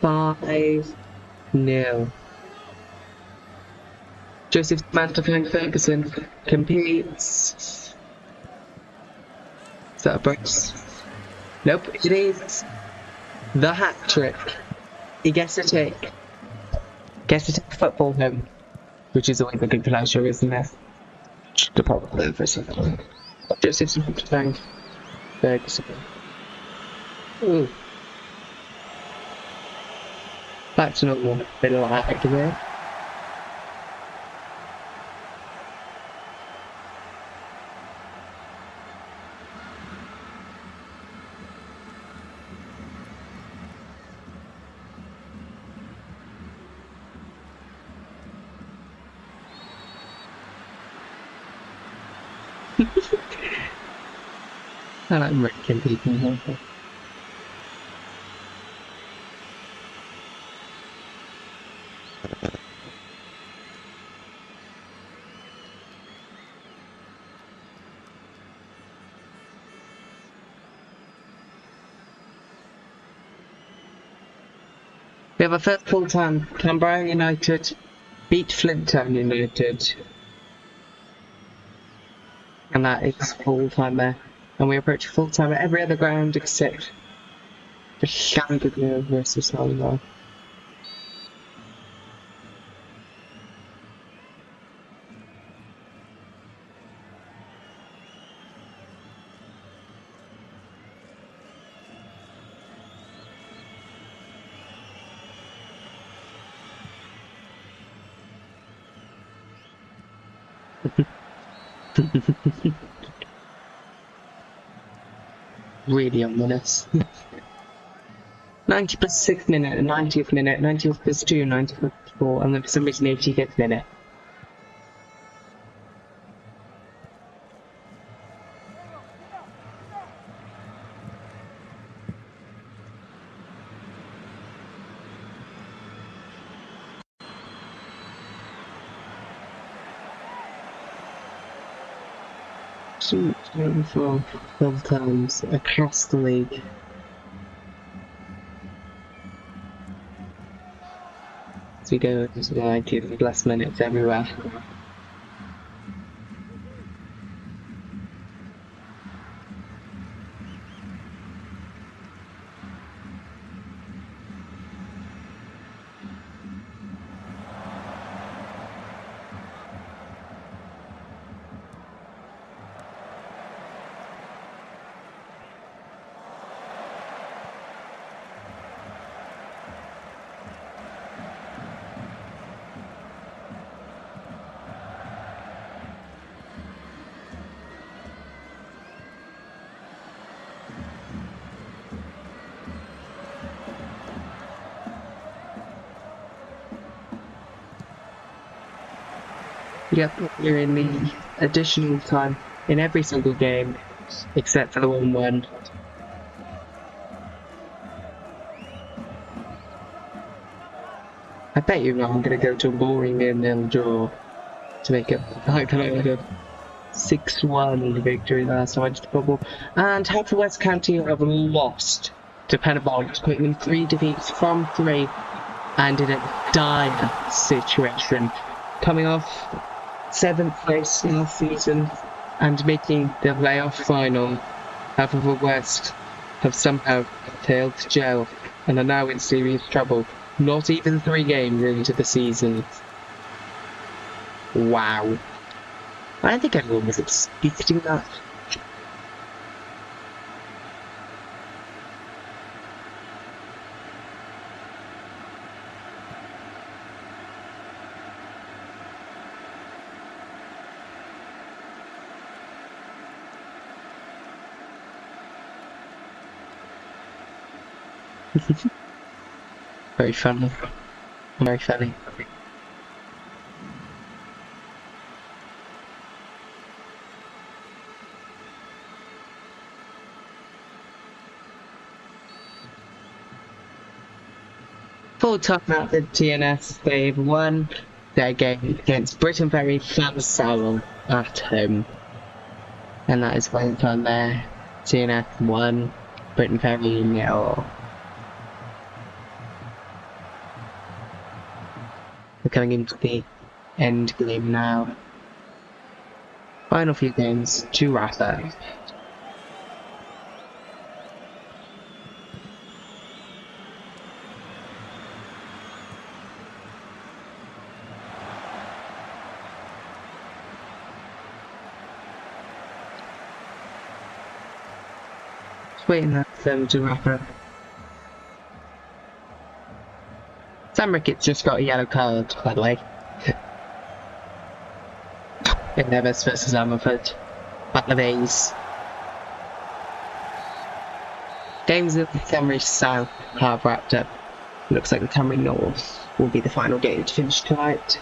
5-0. Joseph Mantafang Ferguson competes. Is that a brace? Nope, it is the hat trick he gets to take football home, which is always a good pleasure, isn't it? The probably for something. Just if something to thank Ferguson. Ooh. Back to normal. Bit of lag there. I like wrecking people. We have a first full time. Canberra United beat Flint Town United. And that is full time there. And we approach full time at every other ground except for Shanghai versus Hollywood. Really ominous. 90 plus 6th minute, 90th minute, 90th plus 2, 90th plus 4, and then for some reason 85th minute. For full times across the league. As we go into the 90th plus minutes everywhere. Yep, we're in the additional time in every single game, except for the 1-1. I bet you I'm gonna go to a boring 0-0 draw to make it like a 6-1 victory last time I just bubble. And Haverford County have lost to Penabont, putting them 3 defeats from 3 and in a dire situation. Coming off 7th place last season and making the playoff final, Haverford have somehow failed to gel and are now in serious trouble. Not even 3 games into the season. Wow. I don't think everyone was expecting that. Very funny. Very funny. Full time at the TNS, they've won their game against Britain Ferry Fansal at home. And that is full time there. TNS 1, Britain Ferry 0. We're coming into the end game now. Final few games to wrap up. waiting for them to wrap up. Sam Ricketts just got a yellow card, by the way. In Neves versus Ammerford. Battle of A's. Games of the Cymru South have wrapped up. Looks like the Cymru North will be the final game to finish tonight.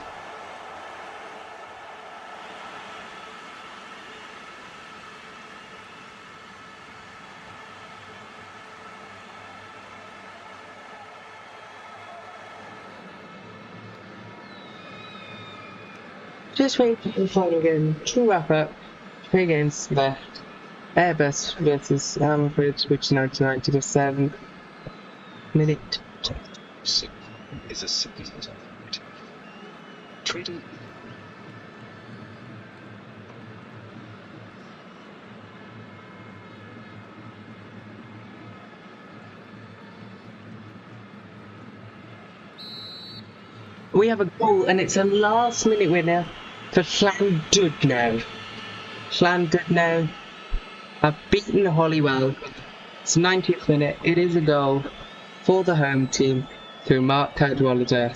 Just waiting for the final game to wrap up. 3 games left. Airbus versus Ammerford, which is 99 to the 7th minute. Is a citizen. Trading. We have a goal, and it's a last-minute winner for Llandudno. Llandudno have beaten Holywell. It's 90th minute. It is a goal for the home team through Mark Cadwallader.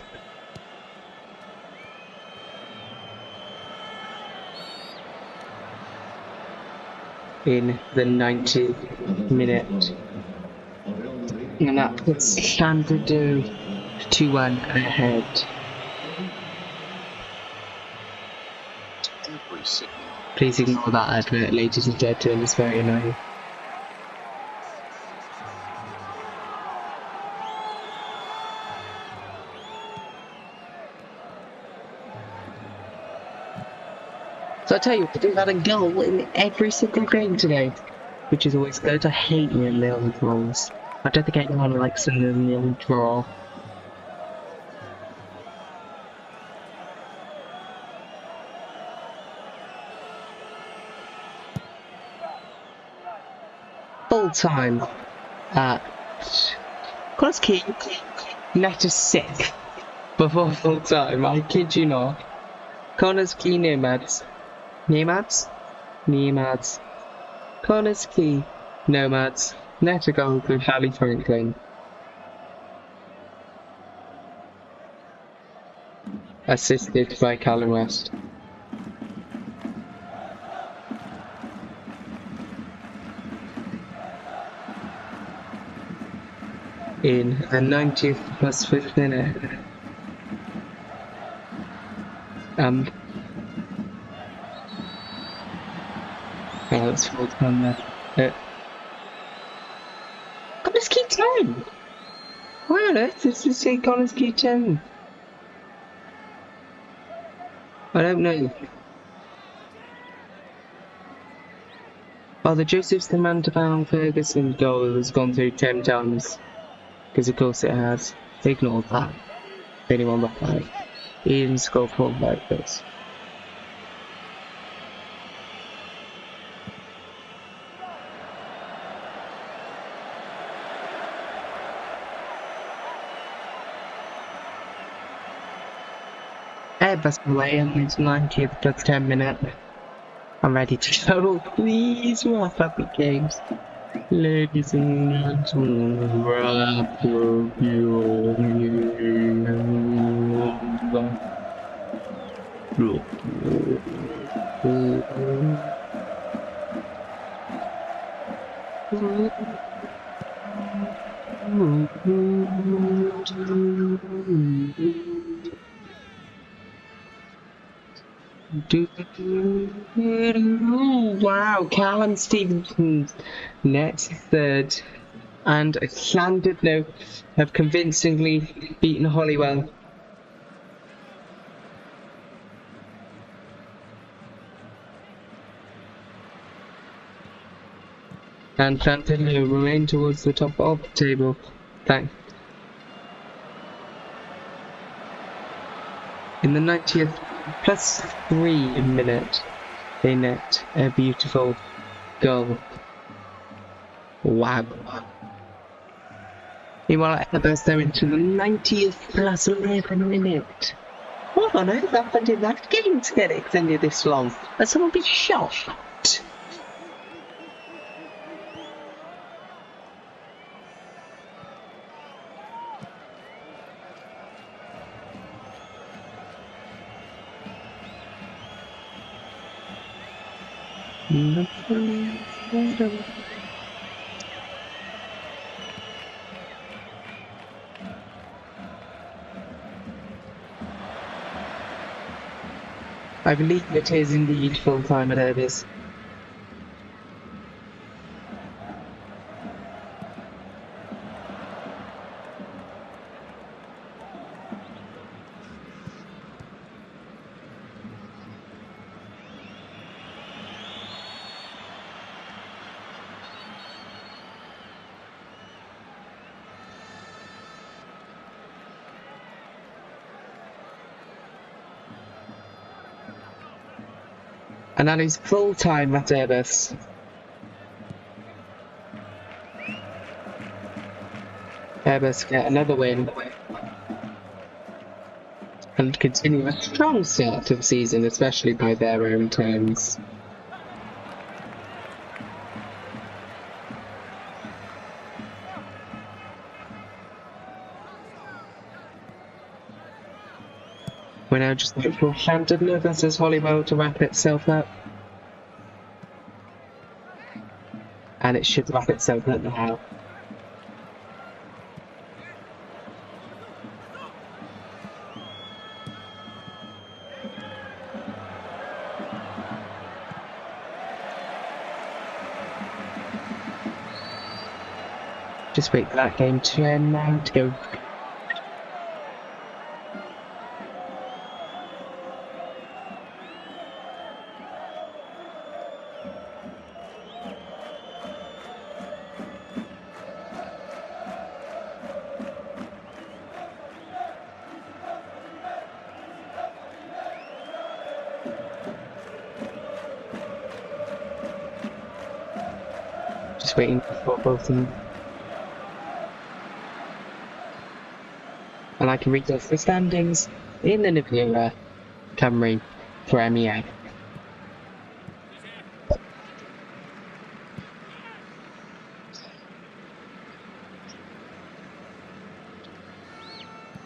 In the 90th minute. And that puts Llandudno 2-1 ahead. Please ignore that advert, ladies and gentlemen, it's very annoying. So I tell you, we've had a goal in every single game today, which is always good. I hate nil-nil draws. I don't think anyone likes a nil-nil draw. Full time at Connor's Key, net is sick before full time, I kid you not. Connor's Key Nomads. Connor's Key Nomads. Net a goal through Harry Franklin. Assisted by Callum West. In the 90th plus 5th minute. Oh, it's full time there. Connor's Key 10! Why on earth does this say Connor's Key 10? I don't know. Well, the Joseph's the Mantabang Ferguson goal has gone through 10 times. Because of course it has. Ignore that. 21/5. He didn't score 4 like this. Airbus away and it's 90th plus 10 minute. I'm ready to go. Please wrap up the games. Ladies and gentlemen, wrap up your Wow, Callum Stevenson's next third, and Llandudno have convincingly beaten Holywell. And Llandudno remain towards the top of the table. Thanks. In the 90th plus 3 minute, they net a beautiful goal. Wow. Meanwhile, Airbus they're into the 90th plus 11 minute. What on earth happened in that game to get it extended this long? Has someone been shot? I believe it is indeed full time at Herbis. And that is full time at Herbis. Herbis get another win and continue a strong start to the season, especially by their own terms. We're now just waiting for Llandudno versus Holywell to wrap itself up. And it should wrap itself up now. Just wait for that game to end now to go. Just waiting for both of them. And I can read off the standings in the Cymru Premier Premier.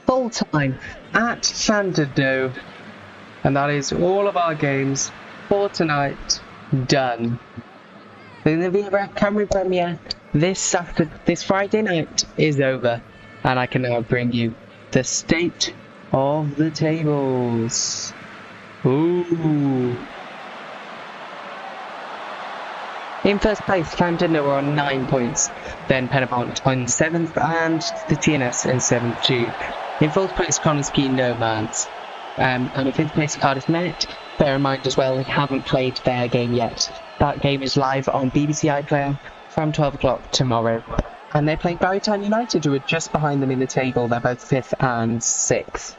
Full time at Llandudno, and that is all of our games for tonight done. The Cymru Premier this Friday night is over, and I can now bring you the state of the tables. Ooh. In first place, Llandudno are on 9 points, then Penabont on 7th, and the TNS in 7th too. In fourth place, Connors Key Nomads. And in fifth place, Cardiff Met. Bear in mind as well, they haven't played their game yet. That game is live on BBC iPlayer from 12 o'clock tomorrow. And they're playing Barrytown United, who are just behind them in the table. They're both 5th and 6th.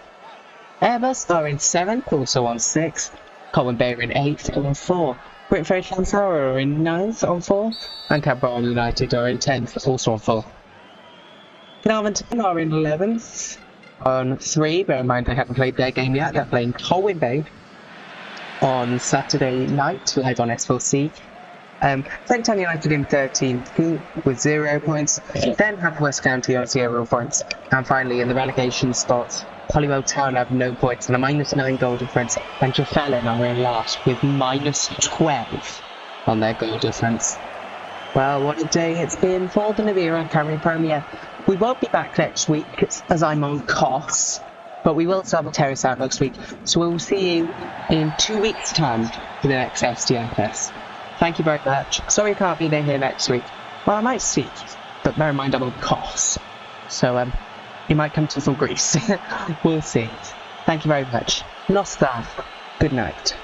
Airbus are in 7th, also on 6th. Colwyn Bay are in 8th on 4. Britford Llantower are in 9th on 4. And Cabral United are in 10th, also on 4. Carnarvon are in 11th on 3. Bear in mind they haven't played their game yet. They're playing Colwyn Bay on Saturday night, live on S4C. Barrytown United in 13th with 0 points, then Haverford County on 0 points, and finally in the relegation spots, Holywell Town have no points and a -9 goal difference, and Trefellen are in last with -12 on their goal difference. Well, what a day it's been for the Cymru Premier. We won't be back next week as I'm on costs, but we will still have a terrace out next week, so we'll see you in 2 weeks' time for the next STFS. Thank you very much. Sorry I can't be there here next week. Well, I might see, but bear in mind I'm on costs. So, you might come to some Greece. We'll see. Thank you very much. Nostalgia. Good night.